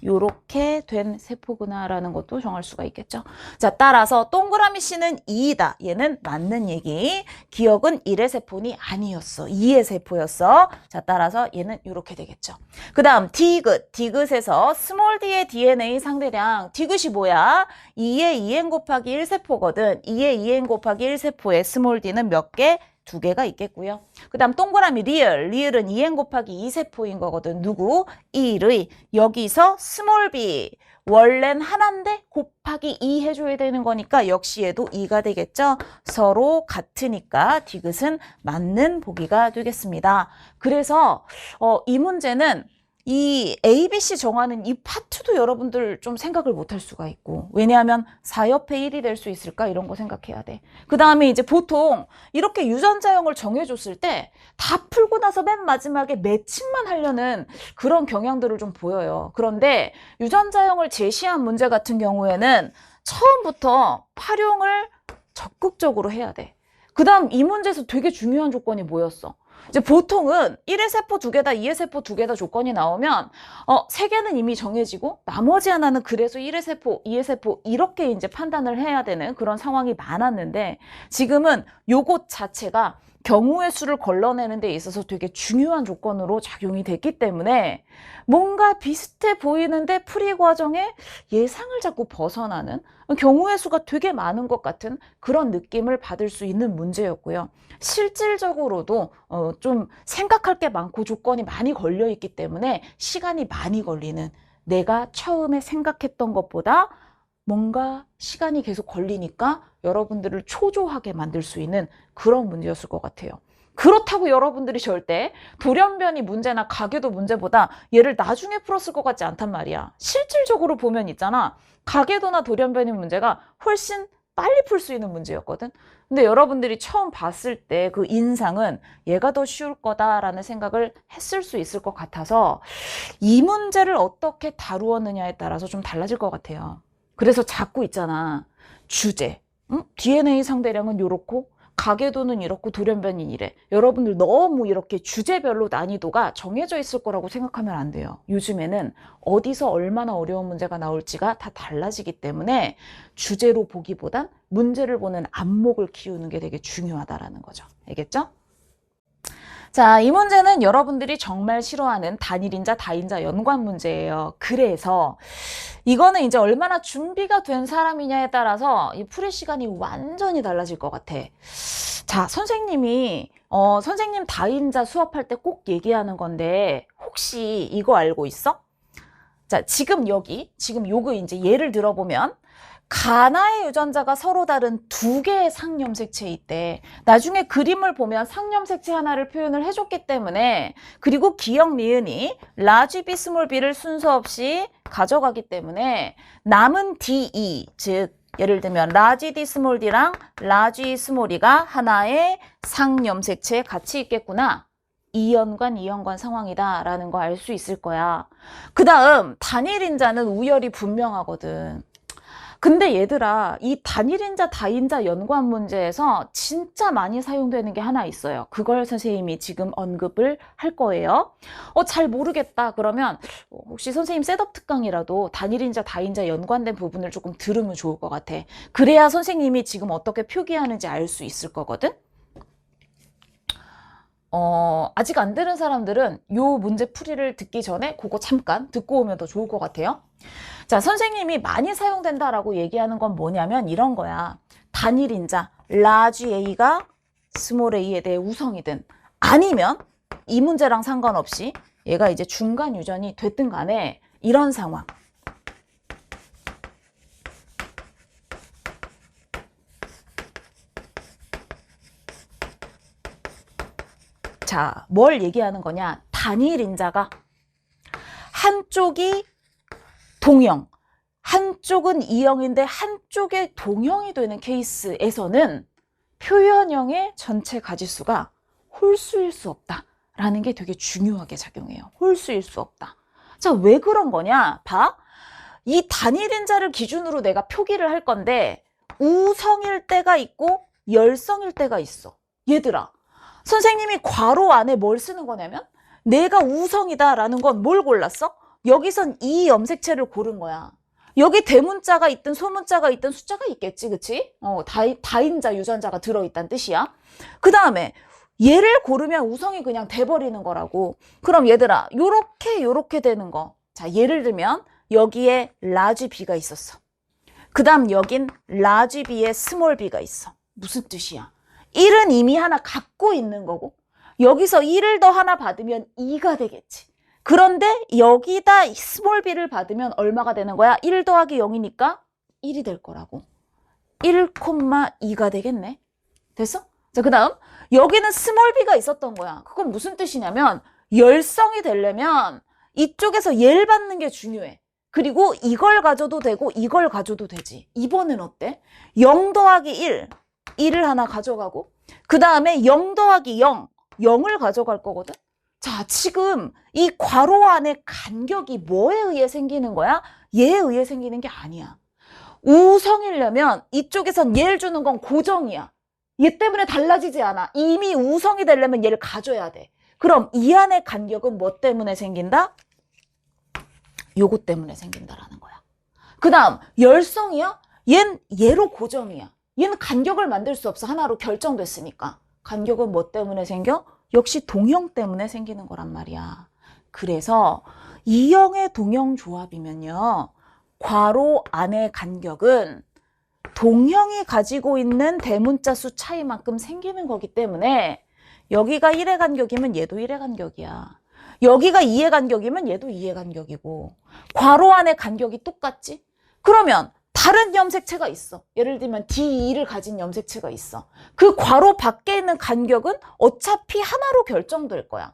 요렇게 된 세포구나라는 것도 정할 수가 있겠죠. 자, 따라서 동그라미 C는 2이다. 얘는 맞는 얘기. 기억은 1의 세포니 아니었어. 2의 세포였어. 자, 따라서 얘는 요렇게 되겠죠. 그 다음 디귿. 디귿에서 스몰 d의 DNA 상대량. 디귿이 뭐야? 2의 2n 곱하기 1세포거든. 2의 2n 곱하기 1세포에 스몰 d는 몇 개? 2개가 있겠고요. 그 다음 동그라미 리을. 리을은 2n 곱하기 2세포인 거거든. 누구? 1의 여기서 스몰 b. 원래는 하나인데 곱하기 2 해줘야 되는 거니까 역시 얘도 2가 되겠죠. 서로 같으니까 디귿은 맞는 보기가 되겠습니다. 그래서 이 문제는 이 ABC 정하는 이 파트도 여러분들 좀 생각을 못 할 수가 있고 왜냐하면 4옆에 1이 될 수 있을까 이런 거 생각해야 돼. 그 다음에 이제 보통 이렇게 유전자형을 정해줬을 때 다 풀고 나서 맨 마지막에 매칭만 하려는 그런 경향들을 좀 보여요. 그런데 유전자형을 제시한 문제 같은 경우에는 처음부터 활용을 적극적으로 해야 돼. 그 다음 이 문제에서 되게 중요한 조건이 뭐였어? 이제 보통은 1의 세포 2개다, 2의 세포 2개다 조건이 나오면 3개는 이미 정해지고 나머지 하나는 그래서 1의 세포, 2의 세포 이렇게 이제 판단을 해야 되는 그런 상황이 많았는데 지금은 요것 자체가 경우의 수를 걸러내는 데 있어서 되게 중요한 조건으로 작용이 됐기 때문에 뭔가 비슷해 보이는데 풀이 과정에 예상을 자꾸 벗어나는 경우의 수가 되게 많은 것 같은 그런 느낌을 받을 수 있는 문제였고요. 실질적으로도 좀 생각할 게 많고 조건이 많이 걸려 있기 때문에 시간이 많이 걸리는 내가 처음에 생각했던 것보다 뭔가 시간이 계속 걸리니까 여러분들을 초조하게 만들 수 있는 그런 문제였을 것 같아요. 그렇다고 여러분들이 절대 돌연변이 문제나 가계도 문제보다 얘를 나중에 풀었을 것 같지 않단 말이야. 실질적으로 보면 있잖아. 가계도나 돌연변이 문제가 훨씬 빨리 풀 수 있는 문제였거든. 근데 여러분들이 처음 봤을 때 그 인상은 얘가 더 쉬울 거다라는 생각을 했을 수 있을 것 같아서 이 문제를 어떻게 다루었느냐에 따라서 좀 달라질 것 같아요. 그래서 자꾸 있잖아. 주제. DNA 상대량은 요렇고 가계도는 이렇고 돌연변이는 이래. 여러분들 너무 이렇게 주제별로 난이도가 정해져 있을 거라고 생각하면 안 돼요. 요즘에는 어디서 얼마나 어려운 문제가 나올지가 다 달라지기 때문에 주제로 보기보단 문제를 보는 안목을 키우는 게 되게 중요하다라는 거죠. 알겠죠? 자, 이 문제는 여러분들이 정말 싫어하는 단일인자, 다인자 연관 문제예요. 그래서 이거는 이제 얼마나 준비가 된 사람이냐에 따라서 이 풀이 시간이 완전히 달라질 것 같아. 자, 선생님이 선생님 다인자 수업할 때 꼭 얘기하는 건데 혹시 이거 알고 있어? 자, 지금 요거 이제 예를 들어보면 가나의 유전자가 서로 다른 2개의 상염색체에 있대. 나중에 그림을 보면 상염색체 하나를 표현을 해줬기 때문에 그리고 기억 니은이 라지 B 스몰 b를 순서 없이 가져가기 때문에 남은 DE 즉 예를 들면 라지 D 스몰 D랑 라지 E 스몰 E가 하나의 상염색체에 같이 있겠구나. 이연관 상황이다 라는 거 알 수 있을 거야. 그 다음 단일인자는 우열이 분명하거든. 근데 얘들아, 이 단일인자, 다인자 연관 문제에서 진짜 많이 사용되는 게 하나 있어요. 그걸 선생님이 지금 언급을 할 거예요. 잘 모르겠다. 그러면 혹시 선생님 셋업 특강이라도 단일인자, 다인자 연관된 부분을 조금 들으면 좋을 것 같아. 그래야 선생님이 지금 어떻게 표기하는지 알 수 있을 거거든. 아직 안 들은 사람들은 요 문제 풀이를 듣기 전에 그거 잠깐 듣고 오면 더 좋을 것 같아요. 자, 선생님이 많이 사용된다라고 얘기하는 건 뭐냐면 이런 거야. 단일인자, large A가 small a에 대해 우성이든 아니면 이 문제랑 상관없이 얘가 이제 중간 유전이 됐든 간에 이런 상황. 자, 뭘 얘기하는 거냐? 단일인자가 한쪽이 동형, 한쪽은 이형인데 한쪽에 동형이 되는 케이스에서는 표현형의 전체 가지수가 홀수일 수 없다라는 게 되게 중요하게 작용해요. 홀수일 수 없다. 자, 왜 그런 거냐? 봐. 이 단일인자를 기준으로 내가 표기를 할 건데 우성일 때가 있고 열성일 때가 있어. 얘들아, 선생님이 괄호 안에 뭘 쓰는 거냐면 내가 우성이다라는 건 뭘 골랐어? 여기선 이 염색체를 고른 거야. 여기 대문자가 있든 소문자가 있든 숫자가 있겠지, 그치? 다인자, 유전자가 들어있다는 뜻이야. 그 다음에 얘를 고르면 우성이 그냥 돼버리는 거라고. 그럼 얘들아, 요렇게 되는 거. 자, 예를 들면 여기에 large B가 있었어. 그 다음 여긴 large B에 small b가 있어. 무슨 뜻이야? 1은 이미 하나 갖고 있는 거고 여기서 1을 더 하나 받으면 2가 되겠지. 그런데 여기다 스몰 b를 받으면 얼마가 되는 거야? 1 더하기 0이니까 1이 될 거라고. 1,2가 되겠네. 됐어? 자, 그 다음 여기는 스몰 b가 있었던 거야. 그건 무슨 뜻이냐면 열성이 되려면 이쪽에서 얘를 받는 게 중요해. 그리고 이걸 가져도 되고 이걸 가져도 되지. 이번엔 어때? 0 더하기 1, 1을 하나 가져가고 그 다음에 0 더하기 0, 0을 가져갈 거거든. 자, 지금 이 괄호 안에 간격이 뭐에 의해 생기는 거야? 얘에 의해 생기는 게 아니야. 우성이려면 이쪽에선 얘를 주는 건 고정이야. 얘 때문에 달라지지 않아. 이미 우성이 되려면 얘를 가져야 돼. 그럼 이 안의 간격은 뭐 때문에 생긴다? 요거 때문에 생긴다라는 거야. 그 다음 열성이야? 얜 얘로 고정이야. 얘는 간격을 만들 수 없어. 하나로 결정됐으니까. 간격은 뭐 때문에 생겨? 역시 동형 때문에 생기는 거란 말이야. 그래서 이형의 동형 조합이면요. 괄호 안의 간격은 동형이 가지고 있는 대문자 수 차이만큼 생기는 거기 때문에 여기가 1의 간격이면 얘도 1의 간격이야. 여기가 2의 간격이면 얘도 2의 간격이고 괄호 안의 간격이 똑같지? 그러면 다른 염색체가 있어. 예를 들면 D2를 가진 염색체가 있어. 그 괄호 밖에 있는 간격은 어차피 하나로 결정될 거야.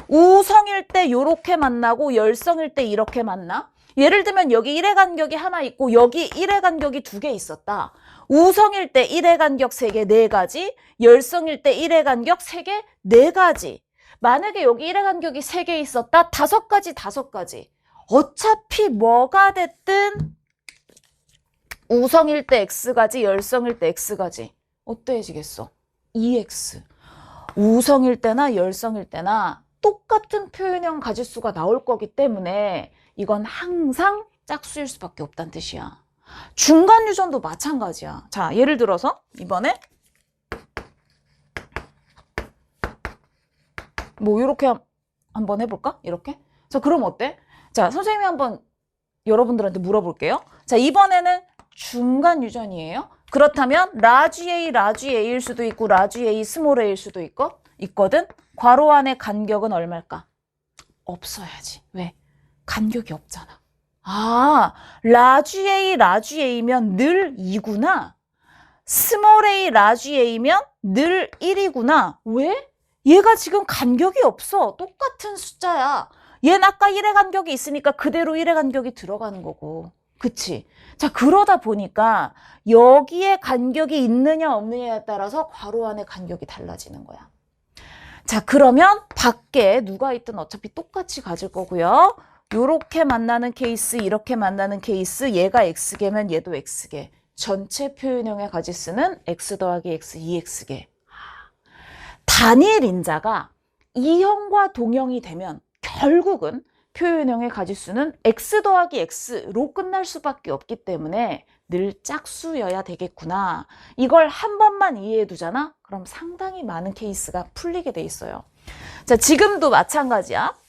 우성일 때 이렇게 만나고 열성일 때 이렇게 만나. 예를 들면 여기 1의 간격이 하나 있고 여기 1의 간격이 2개 있었다. 우성일 때 1의 간격 3개, 4가지. 열성일 때 1의 간격 3개, 4가지. 만약에 여기 1의 간격이 3개 있었다. 5가지, 5가지. 어차피 뭐가 됐든 우성일 때 X가지, 열성일 때 X가지. 어때지겠어? 2X. 우성일 때나 열성일 때나 똑같은 표현형 가지수가 나올 거기 때문에 이건 항상 짝수일 수밖에 없다는 뜻이야. 중간 유전도 마찬가지야. 자, 예를 들어서 이번에 뭐 이렇게 한번 해볼까? 이렇게? 자, 그럼 어때? 자, 선생님이 한번 여러분들한테 물어볼게요. 자, 이번에는 중간 유전이에요. 그렇다면 large A일 수도 있고 large A, small a일 수도 있거든. 괄호 안의 간격은 얼마일까? 없어야지. 왜? 간격이 없잖아. 아, large A면 늘 2구나. small A, large A면 늘 1이구나. 왜? 얘가 지금 간격이 없어. 똑같은 숫자야. 얘는 아까 1의 간격이 있으니까 그대로 1의 간격이 들어가는 거고. 그치? 자, 그러다 보니까 여기에 간격이 있느냐 없느냐에 따라서 괄호 안에 간격이 달라지는 거야. 자, 그러면 밖에 누가 있든 어차피 똑같이 가질 거고요. 요렇게 만나는 케이스, 이렇게 만나는 케이스, 얘가 x개면 얘도 x개. 전체 표현형의 가지수는 x 더하기 x 2x개. 단일 인자가 이형과 동형이 되면 결국은 표현형의 가지수는 x 더하기 x로 끝날 수밖에 없기 때문에 늘 짝수여야 되겠구나. 이걸 한 번만 이해해 두잖아? 그럼 상당히 많은 케이스가 풀리게 돼 있어요. 자, 지금도 마찬가지야.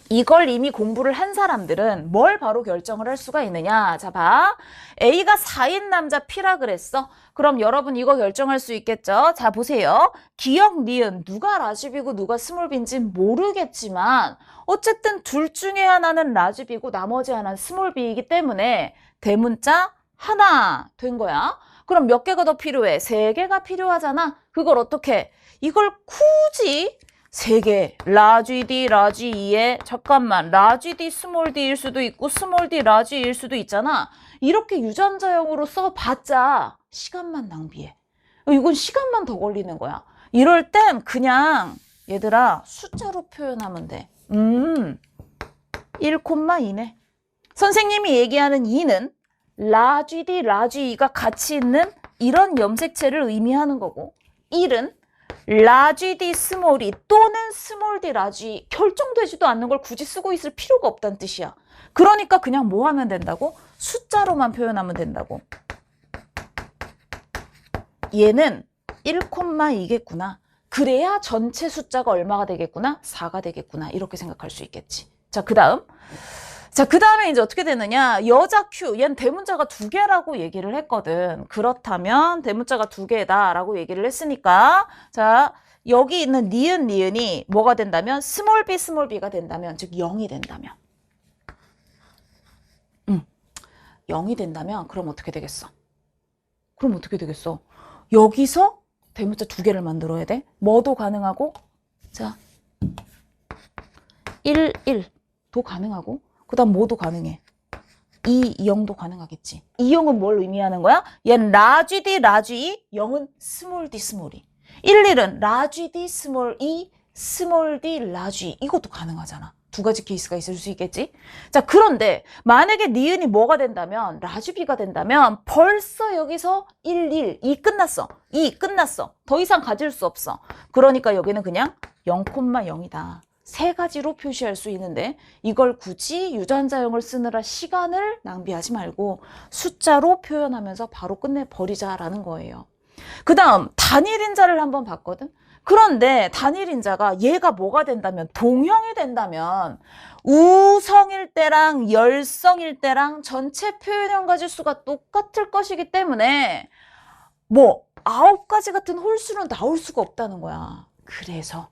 이걸 이미 공부를 한 사람들은 뭘 바로 결정을 할 수가 있느냐. 자, 봐. A가 4인 남자 P라 그랬어. 그럼 여러분 이거 결정할 수 있겠죠? 자, 보세요. 기억, 니은 누가 라지비고 누가 스몰비인지 모르겠지만 어쨌든 둘 중에 하나는 라지비고 나머지 하나는 스몰비이기 때문에 대문자 하나 된 거야. 그럼 몇 개가 더 필요해? 3개가 필요하잖아. 그걸 어떻게? 이걸 굳이 3개, 라지 D, 라지 E에 잠깐만, 라지 D, 스몰 D일 수도 있고 스몰 D, 라지 E일 수도 있잖아. 이렇게 유전자형으로 써봤자 시간만 낭비해. 이건 시간만 더 걸리는 거야. 이럴 땐 그냥 얘들아 숫자로 표현하면 돼. 1,2네. 선생님이 얘기하는 2는 라지 D, 라지 E가 같이 있는 이런 염색체를 의미하는 거고 1은 라지 D 스몰 E 또는 스몰 D 라지 E 결정되지도 않는 걸 굳이 쓰고 있을 필요가 없다는 뜻이야. 그러니까 그냥 뭐 하면 된다고? 숫자로만 표현하면 된다고. 얘는 1,2겠구나. 그래야 전체 숫자가 얼마가 되겠구나? 4가 되겠구나. 이렇게 생각할 수 있겠지. 자, 그 다음에 이제 어떻게 되느냐. 여자 Q, 얘는 대문자가 2개라고 얘기를 했거든. 그렇다면 대문자가 2개다라고 얘기를 했으니까 자, 여기 있는 니은, 니은이 뭐가 된다면? 스몰 b, 스몰 b가 된다면, 즉 0이 된다면. 0이 된다면 그럼 어떻게 되겠어? 그럼 어떻게 되겠어? 여기서 대문자 2개를 만들어야 돼. 뭐도 가능하고 자 1, 1도 가능하고 그 다음 뭐도 가능해? 2, 0도 가능하겠지. 2형은 뭘 의미하는 거야? 얘는 라지 D, 라지 E, 0은 스몰 D, 스몰 E. 1, 1은 라지 D, 스몰 E, 스몰 D, 라지 E. 이것도 가능하잖아. 2가지 케이스가 있을 수 있겠지? 자, 그런데 만약에 니은이 뭐가 된다면, 라지 B가 된다면 벌써 여기서 1, 1, 2 끝났어. 2 끝났어. 더 이상 가질 수 없어. 그러니까 여기는 그냥 0,0이다. 3가지로 표시할 수 있는데 이걸 굳이 유전자형을 쓰느라 시간을 낭비하지 말고 숫자로 표현하면서 바로 끝내버리자라는 거예요. 그 다음 단일인자를 한번 봤거든. 그런데 단일인자가 얘가 뭐가 된다면 동형이 된다면 우성일 때랑 열성일 때랑 전체 표현형 가지수가 똑같을 것이기 때문에 뭐 9가지 같은 홀수는 나올 수가 없다는 거야. 그래서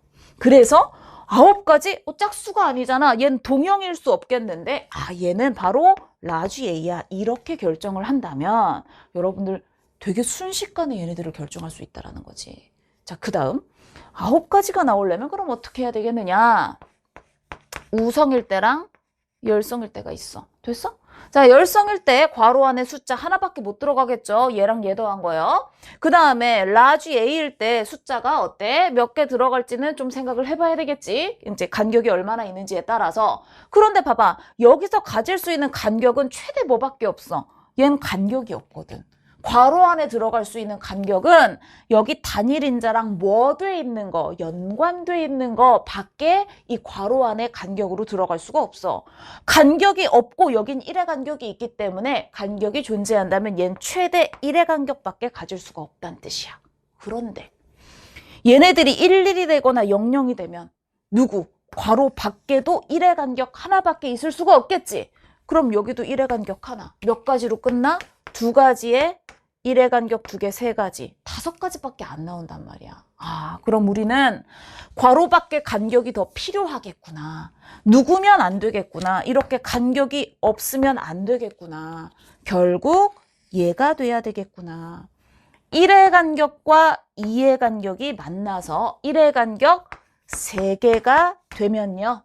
9가지? 짝수가 아니잖아. 얘는 동형일 수 없겠는데 얘는 바로 라지 A야. 이렇게 결정을 한다면 여러분들 되게 순식간에 얘네들을 결정할 수 있다는 거지. 자, 그 다음 9가지가 나오려면 그럼 어떻게 해야 되겠느냐. 우성일 때랑 열성일 때가 있어. 됐어? 자, 열성일 때 괄호 안에 숫자 하나밖에 못 들어가겠죠. 얘랑 얘 더한 거요. 그 다음에 라지 A일 때 숫자가 어때? 몇 개 들어갈지는 좀 생각을 해봐야 되겠지. 이제 간격이 얼마나 있는지에 따라서. 그런데 봐봐. 여기서 가질 수 있는 간격은 최대 뭐밖에 없어. 얘는 간격이 없거든. 괄호 안에 들어갈 수 있는 간격은 여기 단일인자랑 뭐 돼 있는 거, 연관돼 있는 거 밖에 이 괄호 안에 간격으로 들어갈 수가 없어. 간격이 없고 여긴 1의 간격이 있기 때문에 간격이 존재한다면 얘는 최대 1의 간격밖에 가질 수가 없다는 뜻이야. 그런데 얘네들이 1, 1이 되거나 0, 0이 되면 누구? 괄호 밖에도 1의 간격 하나밖에 있을 수가 없겠지. 그럼 여기도 1의 간격 하나. 몇 가지로 끝나? 2가지에 1의 간격 2개, 3가지, 5가지밖에 안 나온단 말이야. 그럼 우리는 괄호밖에 간격이 더 필요하겠구나. 누구면 안 되겠구나. 이렇게 간격이 없으면 안 되겠구나. 결국 얘가 돼야 되겠구나. 1의 간격과 2의 간격이 만나서 1의 간격 3개가 되면요.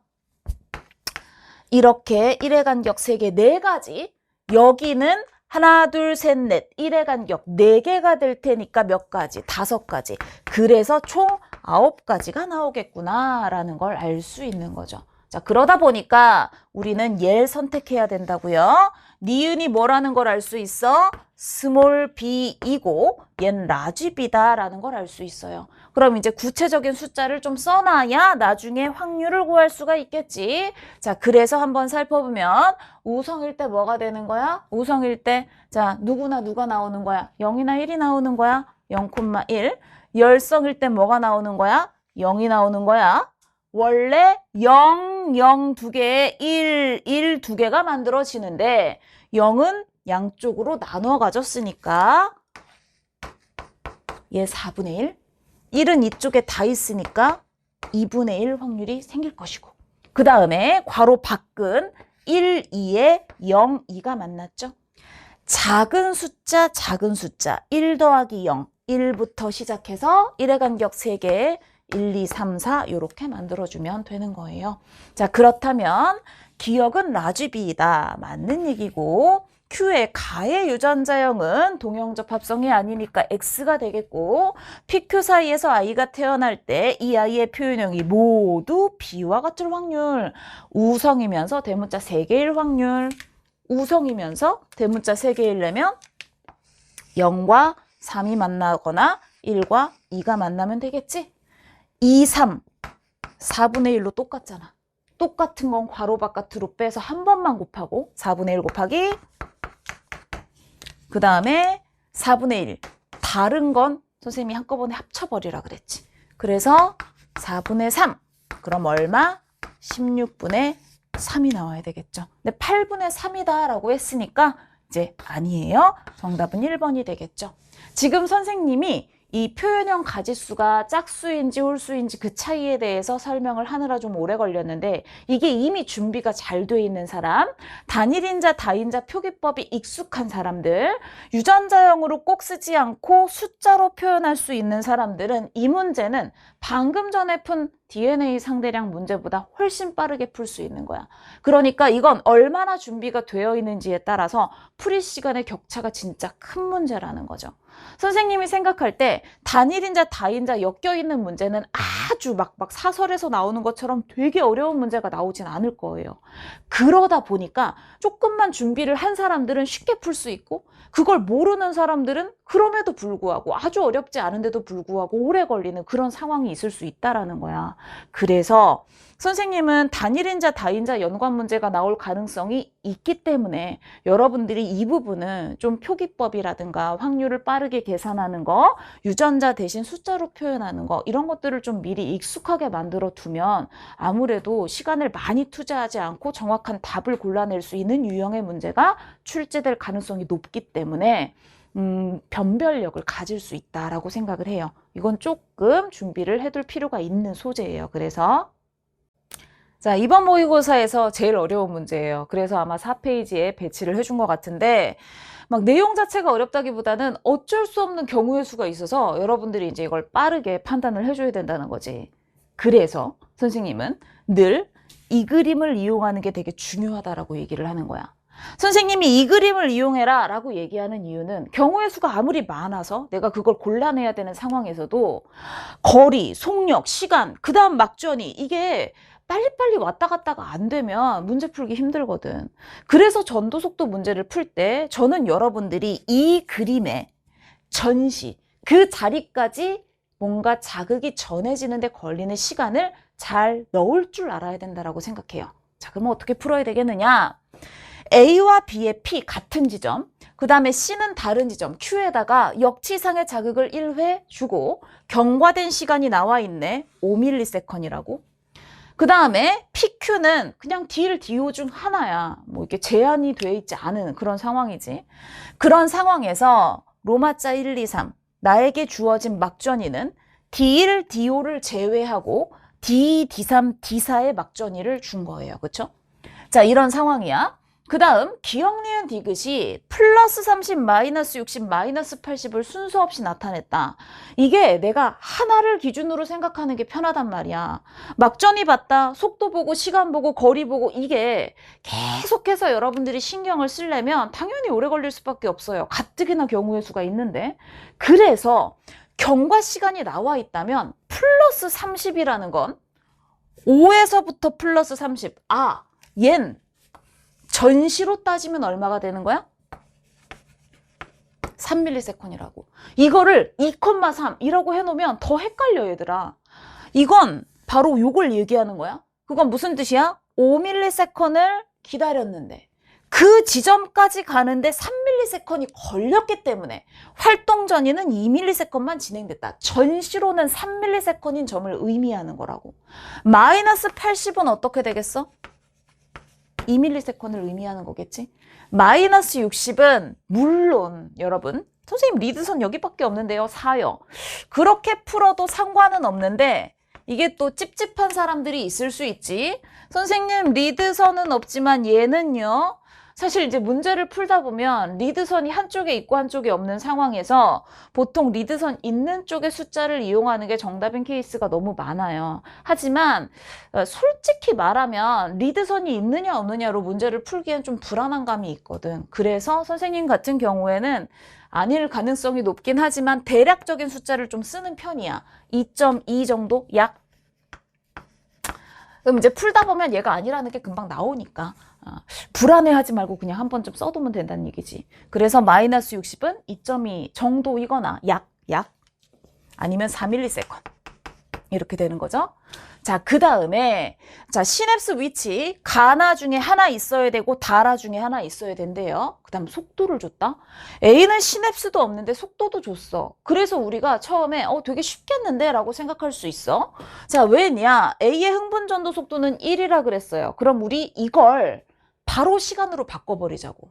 이렇게 1의 간격 3개, 4가지, 여기는 하나, 둘, 셋, 넷, 1의 간격 4개가 될 테니까 몇 가지? 5가지. 그래서 총 9가지가 나오겠구나 라는 걸 알 수 있는 거죠. 자, 그러다 보니까 우리는 얘를 선택해야 된다고요. 니은이 뭐라는 걸 알 수 있어? 스몰 b이고 얘는 라지 b다 라는 걸 알 수 있어요. 그럼 이제 구체적인 숫자를 좀 써놔야 나중에 확률을 구할 수가 있겠지. 자, 그래서 한번 살펴보면 우성일 때 뭐가 되는 거야? 우성일 때 자, 누구나 누가 나오는 거야? 0이나 1이 나오는 거야? 0,1. 열성일 때 뭐가 나오는 거야? 0이 나오는 거야. 원래 0, 0 두 개에 1, 1 두 개가 만들어지는데 0은 양쪽으로 나눠 가졌으니까 얘 4분의 1. 1은 이쪽에 다 있으니까 2분의 1 확률이 생길 것이고 그 다음에 괄호 밖은 1, 2에 0, 2가 만났죠. 작은 숫자 1 더하기 0, 1부터 시작해서 1의 간격 3개 1, 2, 3, 4 이렇게 만들어주면 되는 거예요. 자, 그렇다면 기억은 라지 b이다. 맞는 얘기고 Q의 가의 유전자형은 동형적 합성이 아니니까 X가 되겠고 PQ 사이에서 I가 태어날 때 이 아이의 표현형이 모두 B와 같을 확률. 우성이면서 대문자 3개일 확률. 우성이면서 대문자 3개이려면 0과 3이 만나거나 1과 2가 만나면 되겠지? 2, 3, 4분의 1로 똑같잖아. 똑같은 건 괄호 바깥으로 빼서 한 번만 곱하고 4분의 1 곱하기 그 다음에 4분의 1 다른 건 선생님이 한꺼번에 합쳐버리라 그랬지. 그래서 4분의 3 그럼 얼마? 16분의 3이 나와야 되겠죠. 근데 8분의 3이다 라고 했으니까 이제 아니에요. 정답은 1번이 되겠죠. 지금 선생님이 이 표현형 가지수가 짝수인지 홀수인지 그 차이에 대해서 설명을 하느라 좀 오래 걸렸는데 이게 이미 준비가 잘 돼 있는 사람, 단일인자, 다인자 표기법이 익숙한 사람들, 유전자형으로 꼭 쓰지 않고 숫자로 표현할 수 있는 사람들은 이 문제는 방금 전에 푼 DNA 상대량 문제보다 훨씬 빠르게 풀 수 있는 거야. 그러니까 이건 얼마나 준비가 되어 있는지에 따라서 풀이 시간의 격차가 진짜 큰 문제라는 거죠. 선생님이 생각할 때 단일인자, 다인자 엮여있는 문제는 아주 막 사설에서 나오는 것처럼 되게 어려운 문제가 나오진 않을 거예요. 그러다 보니까 조금만 준비를 한 사람들은 쉽게 풀 수 있고 그걸 모르는 사람들은 그럼에도 불구하고 아주 어렵지 않은데도 불구하고 오래 걸리는 그런 상황이 있을 수 있다라는 거야. 그래서 선생님은 단일인자, 다인자 연관 문제가 나올 가능성이 있기 때문에 여러분들이 이 부분은 좀 표기법이라든가 확률을 빠르게 계산하는 거, 유전자 대신 숫자로 표현하는 거 이런 것들을 좀 미리 익숙하게 만들어 두면 아무래도 시간을 많이 투자하지 않고 정확한 답을 골라낼 수 있는 유형의 문제가 출제될 가능성이 높기 때문에 변별력을 가질 수 있다라고 생각을 해요. 이건 조금 준비를 해둘 필요가 있는 소재예요. 그래서 자, 이번 모의고사에서 제일 어려운 문제예요. 그래서 아마 4페이지에 배치를 해준 것 같은데 막 내용 자체가 어렵다기보다는 어쩔 수 없는 경우의 수가 있어서 여러분들이 이제 이걸 빠르게 판단을 해줘야 된다는 거지. 그래서 선생님은 늘 이 그림을 이용하는 게 되게 중요하다라고 얘기를 하는 거야. 선생님이 이 그림을 이용해라 라고 얘기하는 이유는 경우의 수가 아무리 많아서 내가 그걸 골라내야 되는 상황에서도 거리, 속력, 시간, 그 다음 막전이 이게 빨리빨리 왔다 갔다가 안 되면 문제 풀기 힘들거든. 그래서 전도속도 문제를 풀 때 저는 여러분들이 이 그림의 전시, 그 자리까지 뭔가 자극이 전해지는데 걸리는 시간을 잘 넣을 줄 알아야 된다고 생각해요. 자, 그러면 어떻게 풀어야 되겠느냐? A와 B의 P 같은 지점, 그 다음에 C는 다른 지점, Q에다가 역치상의 자극을 1회 주고 경과된 시간이 나와 있네. 5ms이라고. 그 다음에 PQ는 그냥 D1, D5 중 하나야. 뭐 이렇게 제한이 돼 있지 않은 그런 상황이지. 그런 상황에서 로마자 1, 2, 3 나에게 주어진 막전이는 D1, D5를 제외하고 D2, D3, D4의 막전이를 준 거예요. 그렇죠? 자, 이런 상황이야. 그 다음 기억, 니은, 디귿이 플러스 30, 마이너스 60, 마이너스 80을 순서 없이 나타냈다. 이게 내가 하나를 기준으로 생각하는 게 편하단 말이야. 막전이 봤다, 속도 보고 시간 보고 거리 보고 이게 계속해서 여러분들이 신경을 쓰려면 당연히 오래 걸릴 수밖에 없어요. 가뜩이나 경우의 수가 있는데. 그래서 경과 시간이 나와 있다면 플러스 30이라는 건 5에서부터 플러스 30. 얜 전시로 따지면 얼마가 되는 거야? 3ms이라고. 이거를 2,3이라고 해놓으면 더 헷갈려 얘들아. 이건 바로 요걸 얘기하는 거야. 그건 무슨 뜻이야? 5ms를 기다렸는데 그 지점까지 가는데 3ms이 걸렸기 때문에 활동 전이는 2ms만 진행됐다. 전시로는 3ms인 점을 의미하는 거라고. 마이너스 80은 어떻게 되겠어? 2ms를 의미하는 거겠지. 마이너스 60은 물론 여러분 선생님 리드선 여기밖에 없는데요. 4요. 그렇게 풀어도 상관은 없는데 이게 또 찝찝한 사람들이 있을 수 있지. 선생님 리드선은 없지만 얘는요. 사실 이제 문제를 풀다 보면 리드선이 한쪽에 있고 한쪽에 없는 상황에서 보통 리드선 있는 쪽의 숫자를 이용하는 게 정답인 케이스가 너무 많아요. 하지만 솔직히 말하면 리드선이 있느냐 없느냐로 문제를 풀기엔 좀 불안한 감이 있거든. 그래서 선생님 같은 경우에는 아닐 가능성이 높긴 하지만 대략적인 숫자를 좀 쓰는 편이야. 2.2 정도? 약. 그럼 이제 풀다 보면 얘가 아니라는 게 금방 나오니까 불안해하지 말고 그냥 한 번쯤 써두면 된다는 얘기지. 그래서 마이너스 60은 2.2 정도이거나 약 아니면 4ms 이렇게 되는 거죠. 자, 그 다음에 자 시냅스 위치 가나 중에 하나 있어야 되고 다라 중에 하나 있어야 된대요. 그 다음 속도를 줬다. A는 시냅스도 없는데 속도도 줬어. 그래서 우리가 처음에 되게 쉽겠는데 라고 생각할 수 있어. 자, 왜냐? A의 흥분 전도 속도는 1이라 그랬어요. 그럼 우리 이걸 바로 시간으로 바꿔버리자고.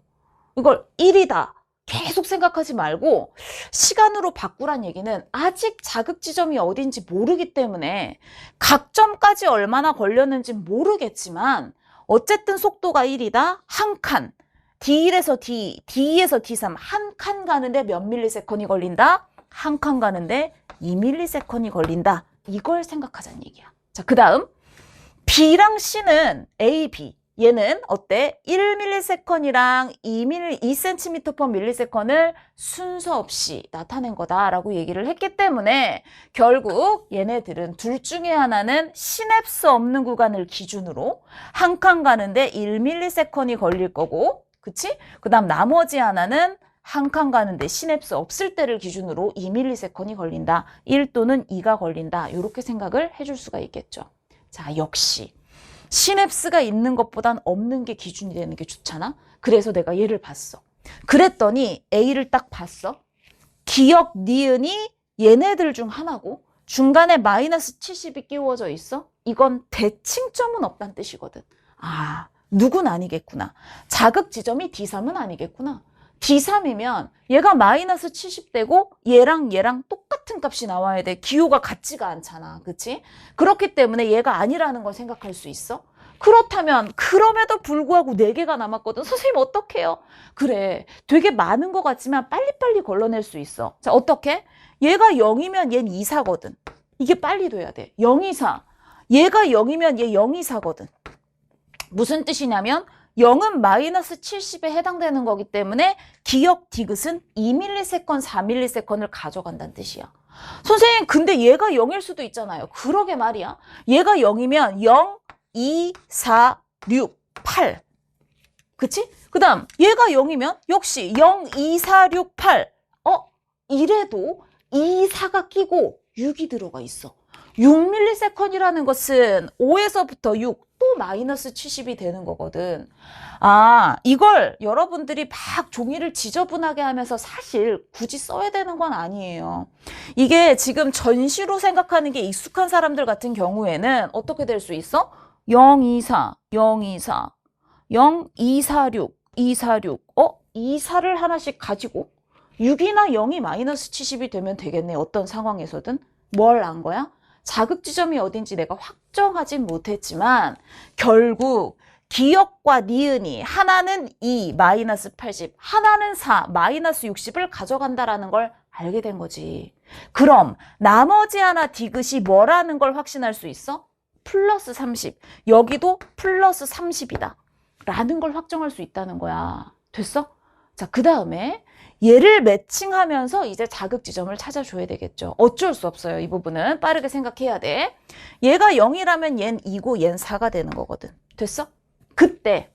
이걸 1이다. 계속 생각하지 말고 시간으로 바꾸란 얘기는 아직 자극 지점이 어딘지 모르기 때문에 각 점까지 얼마나 걸렸는지 모르겠지만 어쨌든 속도가 1이다. 한 칸. D1에서 D, D에서 D3 한 칸 가는데 몇 밀리세컨이 걸린다? 한 칸 가는데 2밀리세컨이 걸린다. 이걸 생각하자는 얘기야. 자, 그 다음 B랑 C는 A, B. 얘는 어때? 1ms이랑 2cm/ms를 순서 없이 나타낸 거다라고 얘기를 했기 때문에 결국 얘네들은 둘 중에 하나는 시냅스 없는 구간을 기준으로 한 칸 가는데 1ms이 걸릴 거고, 그치? 그 다음 나머지 하나는 한 칸 가는데 시냅스 없을 때를 기준으로 2ms이 걸린다. 1 또는 2가 걸린다. 이렇게 생각을 해줄 수가 있겠죠. 자, 역시 시냅스가 있는 것보단 없는 게 기준이 되는 게 좋잖아. 그래서 내가 얘를 봤어. 그랬더니 A를 딱 봤어. 기억, 니은이 얘네들 중 하나고 중간에 마이너스 70이 끼워져 있어. 이건 대칭점은 없다는 뜻이거든. 누군 아니겠구나. 자극 지점이 D3은 아니겠구나. D3이면 얘가 마이너스 70되고 얘랑 똑같은 값이 나와야 돼. 기호가 같지가 않잖아. 그치? 그렇기 때문에 얘가 아니라는 걸 생각할 수 있어. 그렇다면 그럼에도 불구하고 4개가 남았거든. 선생님 어떡해요? 그래. 되게 많은 것 같지만 빨리빨리 걸러낼 수 있어. 자, 어떻게? 얘가 0이면 얘는 2, 4거든. 이게 빨리 돼야 돼. 0, 2, 4. 얘가 0이면 얘 0, 2, 4거든. 무슨 뜻이냐면 0은 마이너스 70에 해당되는 거기 때문에 기억 디귿은 2ms, 4ms를 가져간다는 뜻이야. 선생님 근데 얘가 0일 수도 있잖아요. 그러게 말이야. 얘가 0이면 0, 2, 4, 6, 8. 그치? 그 다음 얘가 0이면 역시 0, 2, 4, 6, 8. 이래도 2, 4가 끼고 6이 들어가 있어. 6ms이라는 것은 5에서부터 6, 또 마이너스 70이 되는 거거든. 이걸 여러분들이 막 종이를 지저분하게 하면서 사실 굳이 써야 되는 건 아니에요. 이게 지금 전시로 생각하는 게 익숙한 사람들 같은 경우에는 어떻게 될 수 있어? 0, 2, 4, 0, 2, 4, 0, 2, 4, 6, 2, 4, 6. 2, 4를 하나씩 가지고 6이나 0이 마이너스 70이 되면 되겠네. 어떤 상황에서든. 뭘 안 거야? 자극 지점이 어딘지 내가 확정하진 못했지만 결국 기역과 니은이 하나는 2 마이너스 80, 하나는 4 마이너스 60을 가져간다라는 걸 알게 된 거지. 그럼 나머지 하나 디귿이 뭐라는 걸 확신할 수 있어? 플러스 30. 여기도 플러스 30이다. 라는 걸 확정할 수 있다는 거야. 됐어? 자, 그 다음에 얘를 매칭하면서 이제 자극 지점을 찾아줘야 되겠죠. 어쩔 수 없어요. 이 부분은 빠르게 생각해야 돼. 얘가 0이라면 얜 2고 얜 4가 되는 거거든. 됐어? 그때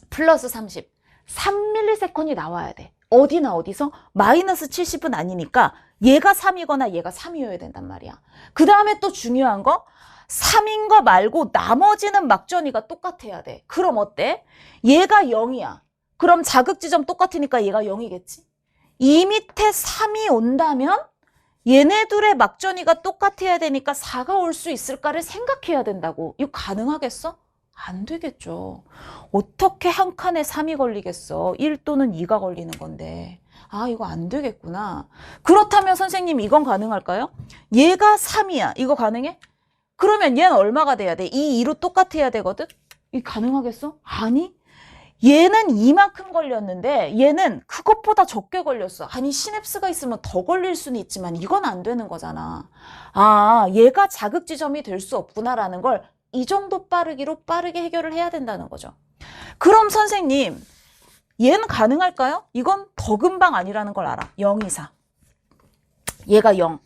플러스 30, 3ms이 나와야 돼. 어디나 어디서? 마이너스 70은 아니니까 얘가 3이거나 얘가 3이어야 된단 말이야. 그 다음에 또 중요한 거 3인 거 말고 나머지는 막전이가 똑같아야 돼. 그럼 어때? 얘가 0이야. 그럼 자극지점 똑같으니까 얘가 0이겠지? 이 밑에 3이 온다면 얘네 둘의 막전이가 똑같아야 되니까 4가 올 수 있을까를 생각해야 된다고. 이거 가능하겠어? 안 되겠죠. 어떻게 한 칸에 3이 걸리겠어? 1 또는 2가 걸리는 건데. 아, 이거 안 되겠구나. 그렇다면 선생님 이건 가능할까요? 얘가 3이야. 이거 가능해? 그러면 얘는 얼마가 돼야 돼? 이 2로 똑같아야 되거든? 이 가능하겠어? 아니. 얘는 이만큼 걸렸는데 얘는 그것보다 적게 걸렸어. 아니 시냅스가 있으면 더 걸릴 수는 있지만 이건 안 되는 거잖아. 아, 얘가 자극지점이 될 수 없구나라는 걸 이 정도 빠르기로 빠르게 해결을 해야 된다는 거죠. 그럼 선생님 얘는 가능할까요? 이건 더 금방 아니라는 걸 알아. 0, 2, 4. 얘가 0.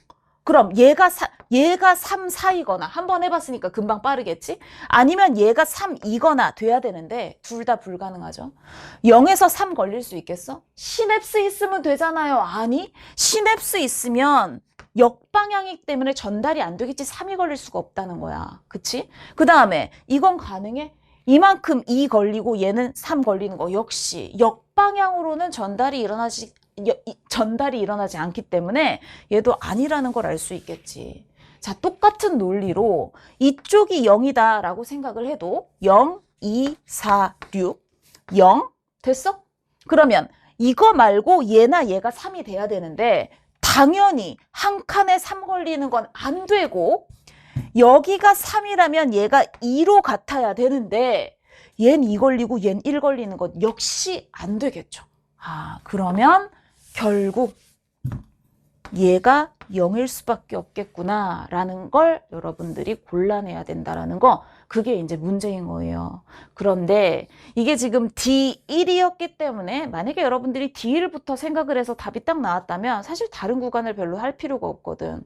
그럼 얘가 3, 4이거나 한번 해봤으니까 금방 빠르겠지? 아니면 얘가 3, 2거나 돼야 되는데 둘 다 불가능하죠. 0에서 3 걸릴 수 있겠어? 시냅스 있으면 되잖아요. 아니, 시냅스 있으면 역방향이기 때문에 전달이 안 되겠지. 3이 걸릴 수가 없다는 거야. 그치? 그 다음에 이건 가능해? 이만큼 2 걸리고 얘는 3 걸리는 거 역시 역방향으로는 전달이 일어나지 않기 때문에 얘도 아니라는 걸 알 수 있겠지. 자, 똑같은 논리로 이쪽이 0이다 라고 생각을 해도 0, 2, 4, 6, 0 됐어? 그러면 이거 말고 얘나 얘가 3이 돼야 되는데 당연히 한 칸에 3 걸리는 건 안 되고 여기가 3이라면 얘가 2로 같아야 되는데 얜 2 걸리고 얜 1 걸리는 건 역시 안 되겠죠. 아, 그러면 결국 얘가 0일 수밖에 없겠구나 라는 걸 여러분들이 골라내야 된다라는 거, 그게 이제 문제인 거예요. 그런데 이게 지금 D1이었기 때문에 만약에 여러분들이 D1부터 생각을 해서 답이 딱 나왔다면 사실 다른 구간을 별로 할 필요가 없거든.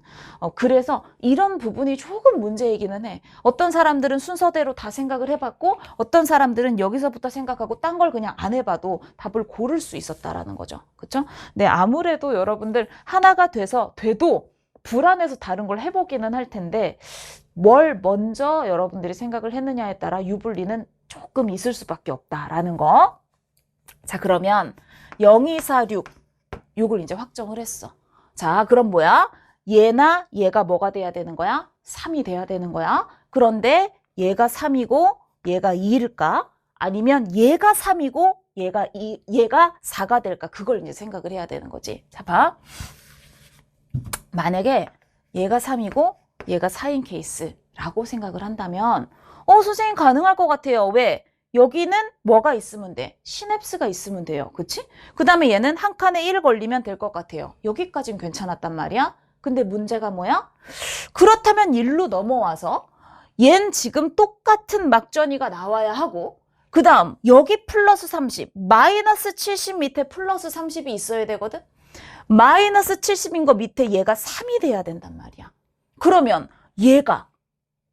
그래서 이런 부분이 조금 문제이기는 해. 어떤 사람들은 순서대로 다 생각을 해봤고 어떤 사람들은 여기서부터 생각하고 딴 걸 그냥 안 해봐도 답을 고를 수 있었다라는 거죠. 그렇죠? 네, 아무래도 여러분들 하나가 돼도 불안해서 다른 걸 해보기는 할 텐데 뭘 먼저 여러분들이 생각을 했느냐에 따라 유불리는 조금 있을 수밖에 없다라는 거. 자, 그러면 0, 2, 4, 6 요걸 이제 확정을 했어. 자, 그럼 뭐야? 얘나 얘가 뭐가 돼야 되는 거야? 3이 돼야 되는 거야. 그런데 얘가 3이고 얘가 2일까? 아니면 얘가 3이고 얘가 4가 될까? 그걸 이제 생각을 해야 되는 거지. 자, 봐. 만약에 얘가 3이고 얘가 4인 케이스라고 생각을 한다면 선생님 가능할 것 같아요. 왜? 여기는 뭐가 있으면 돼? 시냅스가 있으면 돼요. 그치? 그 다음에 얘는 한 칸에 1 걸리면 될 것 같아요. 여기까지는 괜찮았단 말이야. 근데 문제가 뭐야? 그렇다면 1로 넘어와서 얜 지금 똑같은 막전이가 나와야 하고 그 다음 여기 플러스 30, 마이너스 70 밑에 플러스 30이 있어야 되거든? 마이너스 70인 거 밑에 얘가 3이 돼야 된단 말이야. 그러면 얘가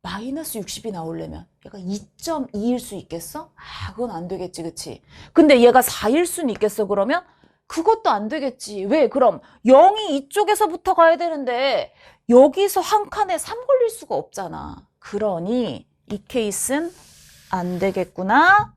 마이너스 60이 나오려면 얘가 2.2일 수 있겠어? 아, 그건 안 되겠지, 그치? 근데 얘가 4일 수는 있겠어, 그러면? 그것도 안 되겠지. 왜? 그럼 0이 이쪽에서부터 가야 되는데 여기서 한 칸에 3 걸릴 수가 없잖아. 그러니 이 케이스는 안 되겠구나.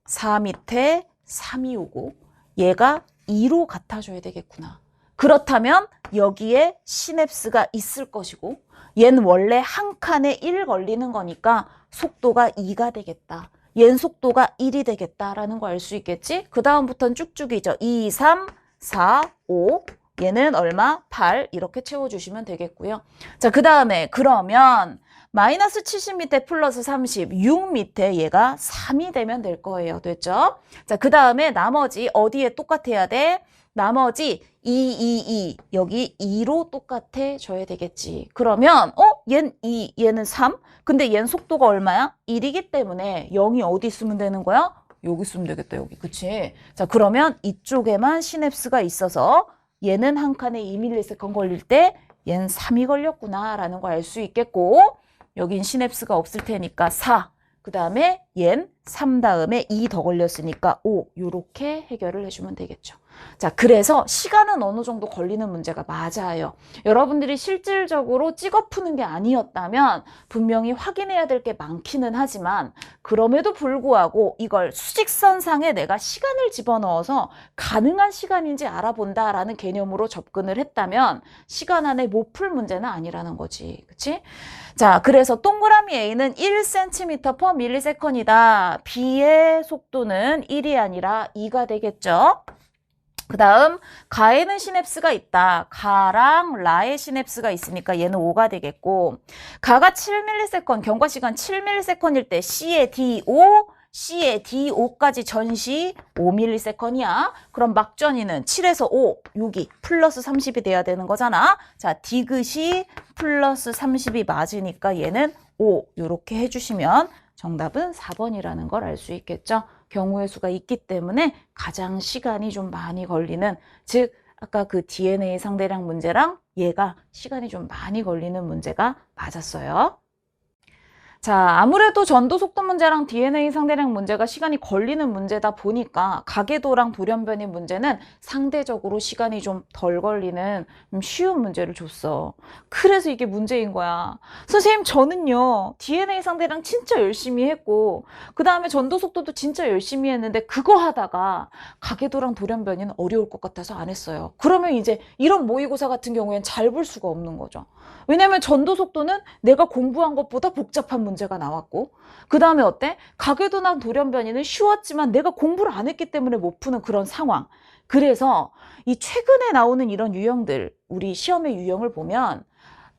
4 밑에 3이 오고 얘가 2로 같아줘야 되겠구나. 그렇다면 여기에 시냅스가 있을 것이고 얘는 원래 한 칸에 1 걸리는 거니까 속도가 2가 되겠다. 얘는 속도가 1이 되겠다라는 거 알 수 있겠지? 그 다음부터는 쭉쭉이죠. 2, 3, 4, 5 얘는 얼마? 8 이렇게 채워주시면 되겠고요. 자, 그 다음에 그러면 마이너스 70 밑에 플러스 30, 6 밑에 얘가 3이 되면 될 거예요. 됐죠? 자, 그 다음에 나머지 어디에 똑같아야 돼? 나머지 2, 여기 2로 똑같아 줘야 되겠지. 그러면 얘는 2, 얘는 3. 근데 얘는 속도가 얼마야? 1이기 때문에 0이 어디 있으면 되는 거야? 여기 쓰면 되겠다, 여기. 그치? 자, 그러면 이쪽에만 시냅스가 있어서 얘는 한 칸에 2ms 걸릴 때 얘는 3이 걸렸구나 라는 거 알 수 있겠고, 여긴 시냅스가 없을 테니까 4. 그 다음에 얜 3 다음에 2 더 걸렸으니까 5. 요렇게 해결을 해주면 되겠죠. 자, 그래서 시간은 어느 정도 걸리는 문제가 맞아요. 여러분들이 실질적으로 찍어 푸는 게 아니었다면 분명히 확인해야 될 게 많기는 하지만, 그럼에도 불구하고 이걸 수직선상에 내가 시간을 집어넣어서 가능한 시간인지 알아본다라는 개념으로 접근을 했다면 시간 안에 못 풀 문제는 아니라는 거지. 그치? 자, 그래서 동그라미 A는 1cm/ms이다. B의 속도는 1이 아니라 2가 되겠죠. 그 다음 가에는 시냅스가 있다. 가랑 라의 시냅스가 있으니까 얘는 5가 되겠고, 가가 7ms, 경과시간 7ms일 때 C의 D5, C의 D5까지 전시 5ms이야. 그럼 막전이는 7에서 5, 6이 플러스 30이 돼야 되는 거잖아. 자, 디귿이 플러스 30이 맞으니까 얘는 5 이렇게 해주시면 정답은 4번이라는 걸 알 수 있겠죠. 경우의 수가 있기 때문에 가장 시간이 좀 많이 걸리는, 즉 아까 그 DNA 상대량 문제랑 얘가 시간이 좀 많이 걸리는 문제가 맞았어요. 자, 아무래도 전도 속도 문제랑 DNA 상대량 문제가 시간이 걸리는 문제다 보니까 가계도랑 돌연변이 문제는 상대적으로 시간이 좀 덜 걸리는 쉬운 문제를 줬어. 그래서 이게 문제인 거야. 선생님, 저는요 DNA 상대량 진짜 열심히 했고 그 다음에 전도 속도도 진짜 열심히 했는데 그거 하다가 가계도랑 돌연변이는 어려울 것 같아서 안 했어요. 그러면 이제 이런 모의고사 같은 경우에는 잘 볼 수가 없는 거죠. 왜냐면 전도 속도는 내가 공부한 것보다 복잡한 문제가 나왔고, 그 다음에 어때? 가계도나 돌연변이는 쉬웠지만 내가 공부를 안 했기 때문에 못 푸는 그런 상황. 그래서 이 최근에 나오는 이런 유형들, 우리 시험의 유형을 보면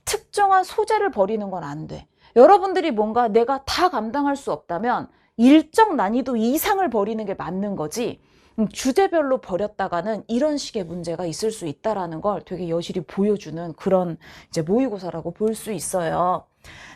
특정한 소재를 버리는 건 안 돼. 여러분들이 뭔가 내가 다 감당할 수 없다면 일정 난이도 이상을 버리는 게 맞는 거지, 주제별로 버렸다가는 이런 식의 문제가 있을 수 있다라는 걸 되게 여실히 보여주는 그런 이제 모의고사라고 볼 수 있어요.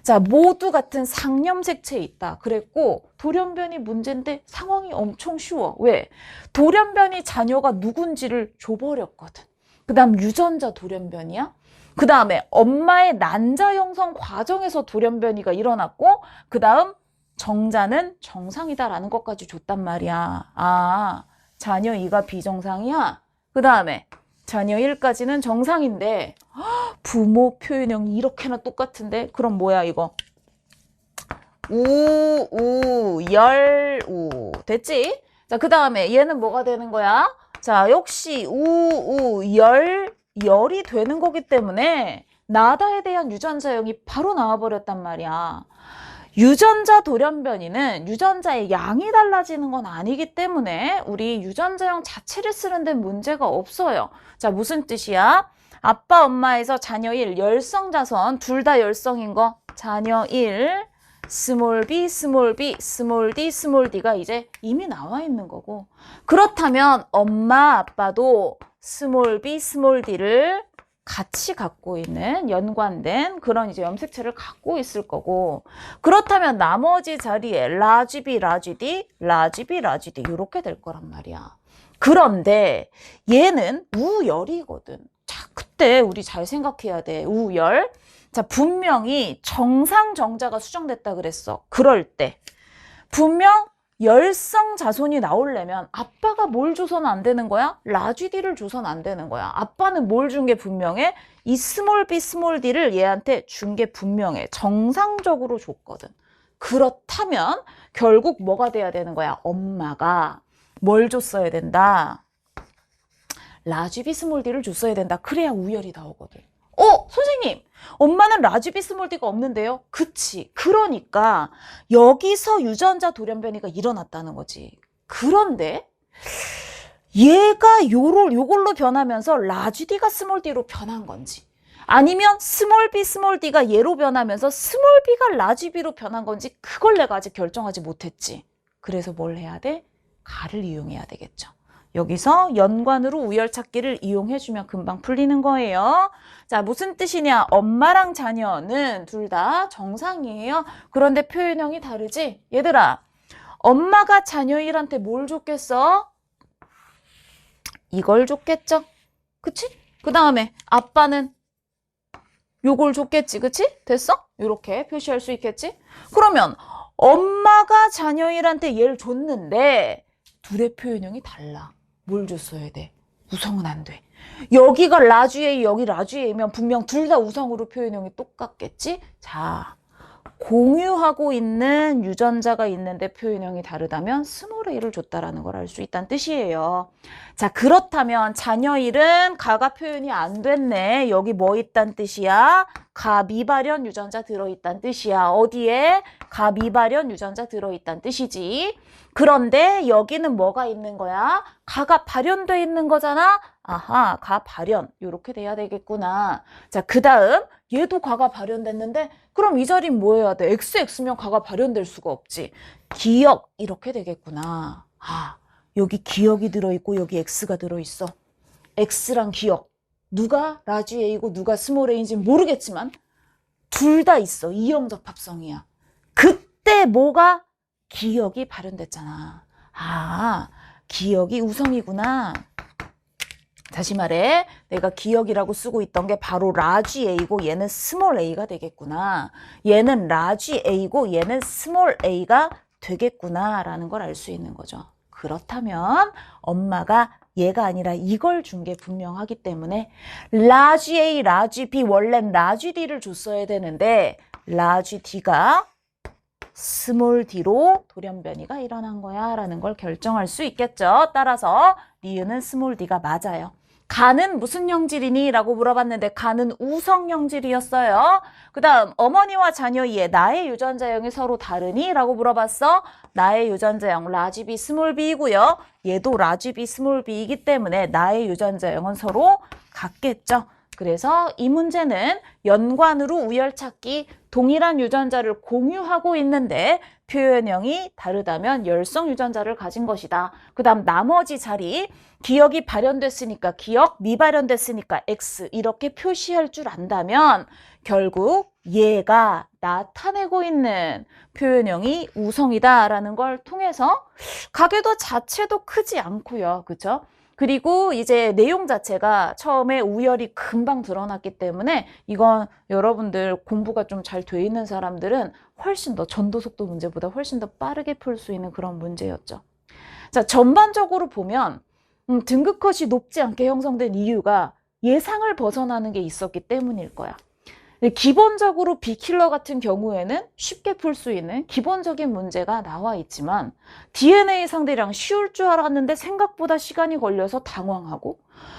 자, 모두 같은 상념색채에 있다 그랬고, 돌연변이 문제인데 상황이 엄청 쉬워. 왜? 돌연변이 자녀가 누군지를 줘버렸거든. 그 다음 유전자 돌연변이야. 그 다음에 엄마의 난자 형성 과정에서 돌연변이가 일어났고, 그 다음 정자는 정상이다라는 것까지 줬단 말이야. 아, 자녀 2가 비정상이야. 그 다음에 자녀 1까지는 정상인데 부모 표현형이 이렇게나 똑같은데, 그럼 뭐야 이거? 열, 됐지? 자, 그 다음에 얘는 뭐가 되는 거야? 자, 역시 열이 되는 거기 때문에 나다에 대한 유전자형이 바로 나와버렸단 말이야. 유전자 돌연변이는 유전자의 양이 달라지는 건 아니기 때문에 우리 유전자형 자체를 쓰는 데 문제가 없어요. 자, 무슨 뜻이야? 아빠 엄마에서 자녀 1, 열성자손 둘 다 열성인 거, 자녀 1, 스몰 b, 스몰 b, 스몰 d, 스몰 d가 이제 이미 나와 있는 거고, 그렇다면 엄마 아빠도 스몰 b, 스몰 d를 같이 갖고 있는 연관된 그런 이제 염색체를 갖고 있을 거고, 그렇다면 나머지 자리에 라지 B, 라지 D, 라지 B, 라지 D 이렇게 될 거란 말이야. 그런데 얘는 우열이거든. 자, 그때 우리 잘 생각해야 돼. 우열. 자, 분명히 정상 정자가 수정됐다 그랬어. 그럴 때 분명 열성 자손이 나오려면 아빠가 뭘 줘서는 안 되는 거야? 라쥐디를 줘서는 안 되는 거야. 아빠는 뭘 준 게 분명해? 이 스몰 b, 스몰 d를 얘한테 준 게 분명해. 정상적으로 줬거든. 그렇다면 결국 뭐가 돼야 되는 거야? 엄마가 뭘 줬어야 된다? 라쥐비 스몰 d를 줬어야 된다. 그래야 우열이 나오거든. 선생님, 엄마는 라쥐비 스몰 d가 없는데요? 그치. 그러니까 여기서 유전자 돌연변이가 일어났다는 거지. 그런데 얘가 요걸로 변하면서 라쥐디가 스몰 d로 변한 건지, 아니면 스몰 b, 스몰 d가 얘로 변하면서 스몰 b가 라지 b로 변한 건지 그걸 내가 아직 결정하지 못했지. 그래서 뭘 해야 돼? 가를 이용해야 되겠죠. 여기서 연관으로 우열찾기를 이용해주면 금방 풀리는 거예요. 자, 무슨 뜻이냐? 엄마랑 자녀는 둘 다 정상이에요. 그런데 표현형이 다르지? 얘들아, 엄마가 자녀 1한테 뭘 줬겠어? 이걸 줬겠죠? 그치? 그 다음에 아빠는 요걸 줬겠지, 그치? 됐어? 이렇게 표시할 수 있겠지? 그러면 엄마가 자녀 1한테 얘를 줬는데 둘의 표현형이 달라. 뭘 줬어야 돼? 우성은 안 돼. 여기가 라쥐에이, 여기 라쥐에이면 분명 둘 다 우성으로 표현형이 똑같겠지? 자, 공유하고 있는 유전자가 있는데 표현형이 다르다면 스몰 a를 줬다라는 걸 알 수 있다는 뜻이에요. 자, 그렇다면 자녀 1은 가가 표현이 안 됐네. 여기 뭐 있다는 뜻이야? 가 미발현 유전자 들어있다는 뜻이야. 어디에? 가 미발현 유전자 들어있다는 뜻이지. 그런데 여기는 뭐가 있는 거야? 가가 발현돼 있는 거잖아. 아하, 가 발현. 이렇게 돼야 되겠구나. 자, 그 다음 얘도 가가 발현됐는데 그럼 이 자리는 뭐 해야 돼? XX면 가가 발현될 수가 없지. 기억 이렇게 되겠구나. 아, 여기 기억이 들어있고 여기 X가 들어있어. X랑 기억. 누가 라지 A고 누가 스몰 A인지 모르겠지만 둘 다 있어. 이형적 합성이야. 그때 뭐가? 기억이 발현됐잖아. 아, 기억이 우성이구나. 다시 말해, 내가 기억이라고 쓰고 있던 게 바로 라지 A고 얘는 스몰 a가 되겠구나. 얘는 라지 A고 얘는 스몰 a가 되겠구나 라는 걸 알 수 있는 거죠. 그렇다면 엄마가 얘가 아니라 이걸 준 게 분명하기 때문에 라지 A, 라지 B 원래는 라지 D를 줬어야 되는데 라지 D가 스몰 d로 돌연변이가 일어난 거야 라는 걸 결정할 수 있겠죠. 따라서 니은은 스몰 d가 맞아요. 가는 무슨 형질이니? 라고 물어봤는데 가는 우성 형질이었어요. 그 다음 어머니와 자녀 2에 나의 유전자형이 서로 다르니? 라고 물어봤어. 나의 유전자형 라지 B 스몰 b이고요. 얘도 라지 B 스몰 b이기 때문에 나의 유전자형은 서로 같겠죠. 그래서 이 문제는 연관으로 우열찾기 동일한 유전자를 공유하고 있는데 표현형이 다르다면 열성 유전자를 가진 것이다. 그 다음 나머지 자리 기억이 발현됐으니까 기억, 미발현됐으니까 X 이렇게 표시할 줄 안다면 결국 얘가 나타내고 있는 표현형이 우성이다라는 걸 통해서 가계도 자체도 크지 않고요. 그렇죠? 그리고 이제 내용 자체가 처음에 우열이 금방 드러났기 때문에 이건 여러분들 공부가 좀 잘 돼 있는 사람들은 훨씬 더 전도속도 문제보다 훨씬 더 빠르게 풀 수 있는 그런 문제였죠. 자, 전반적으로 보면 등급 컷이 높지 않게 형성된 이유가 예상을 벗어나는 게 있었기 때문일 거야. 기본적으로 비킬러 같은 경우에는 쉽게 풀 수 있는 기본적인 문제가 나와 있지만 DNA 상대량 쉬울 줄 알았는데 생각보다 시간이 걸려서 당황하고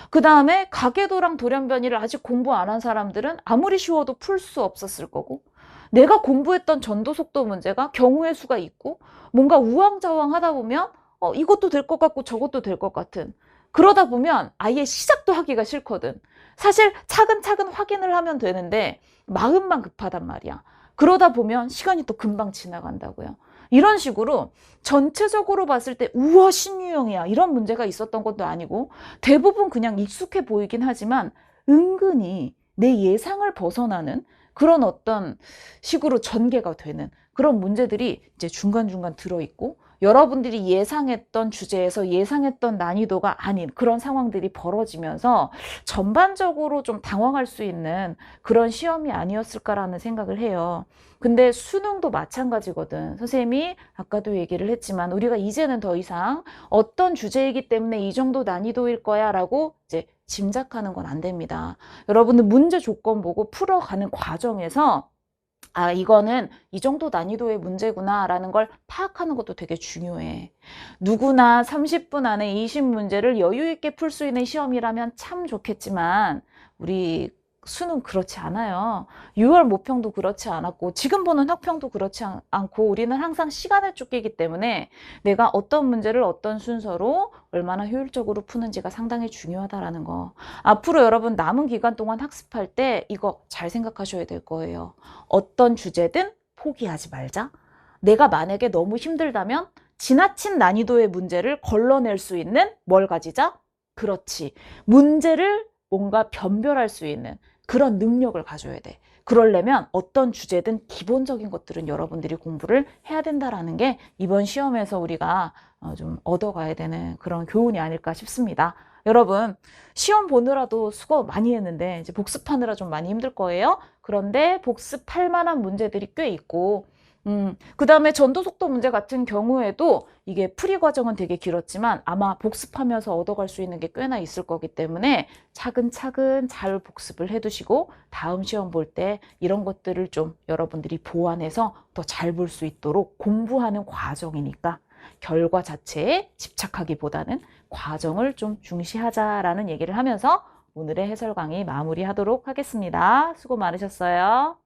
그 다음에 가계도랑 돌연변이를 아직 공부 안 한 사람들은 아무리 쉬워도 풀 수 없었을 거고 내가 공부했던 전도속도 문제가 경우의 수가 있고 뭔가 우왕좌왕 하다 보면 이것도 될 것 같고 저것도 될 것 같은 그러다 보면 아예 시작도 하기가 싫거든. 사실 차근차근 확인을 하면 되는데 마음만 급하단 말이야. 그러다 보면 시간이 또 금방 지나간다고요. 이런 식으로 전체적으로 봤을 때 우와 신유형이야 이런 문제가 있었던 것도 아니고 대부분 그냥 익숙해 보이긴 하지만 은근히 내 예상을 벗어나는 그런 어떤 식으로 전개가 되는 그런 문제들이 이제 중간중간 들어있고 여러분들이 예상했던 주제에서 예상했던 난이도가 아닌 그런 상황들이 벌어지면서 전반적으로 좀 당황할 수 있는 그런 시험이 아니었을까라는 생각을 해요. 근데 수능도 마찬가지거든. 선생님이 아까도 얘기를 했지만 우리가 이제는 더 이상 어떤 주제이기 때문에 이 정도 난이도일 거야 라고 이제 짐작하는 건 안 됩니다. 여러분들 문제 조건 보고 풀어가는 과정에서 아, 이거는 이 정도 난이도의 문제구나 라는 걸 파악하는 것도 되게 중요해. 누구나 30분 안에 20문제를 여유 있게 풀 수 있는 시험이라면 참 좋겠지만 우리 수능 그렇지 않아요. 6월 모평도 그렇지 않았고 지금 보는 학평도 그렇지 않고 우리는 항상 시간을 쫓기기 때문에 내가 어떤 문제를 어떤 순서로 얼마나 효율적으로 푸는지가 상당히 중요하다라는 거. 앞으로 여러분 남은 기간 동안 학습할 때 이거 잘 생각하셔야 될 거예요. 어떤 주제든 포기하지 말자. 내가 만약에 너무 힘들다면 지나친 난이도의 문제를 걸러낼 수 있는 뭘 가지자? 그렇지. 문제를 뭔가 변별할 수 있는 그런 능력을 가져야 돼. 그러려면 어떤 주제든 기본적인 것들은 여러분들이 공부를 해야 된다라는 게 이번 시험에서 우리가 좀 얻어가야 되는 그런 교훈이 아닐까 싶습니다. 여러분, 시험 보느라도 수고 많이 했는데 이제 복습하느라 좀 많이 힘들 거예요. 그런데 복습할 만한 문제들이 꽤 있고 그 다음에 전도속도 문제 같은 경우에도 이게 풀이 과정은 되게 길었지만 아마 복습하면서 얻어갈 수 있는 게 꽤나 있을 거기 때문에 차근차근 잘 복습을 해두시고 다음 시험 볼 때 이런 것들을 좀 여러분들이 보완해서 더 잘 볼 수 있도록 공부하는 과정이니까 결과 자체에 집착하기보다는 과정을 좀 중시하자라는 얘기를 하면서 오늘의 해설 강의 마무리하도록 하겠습니다. 수고 많으셨어요.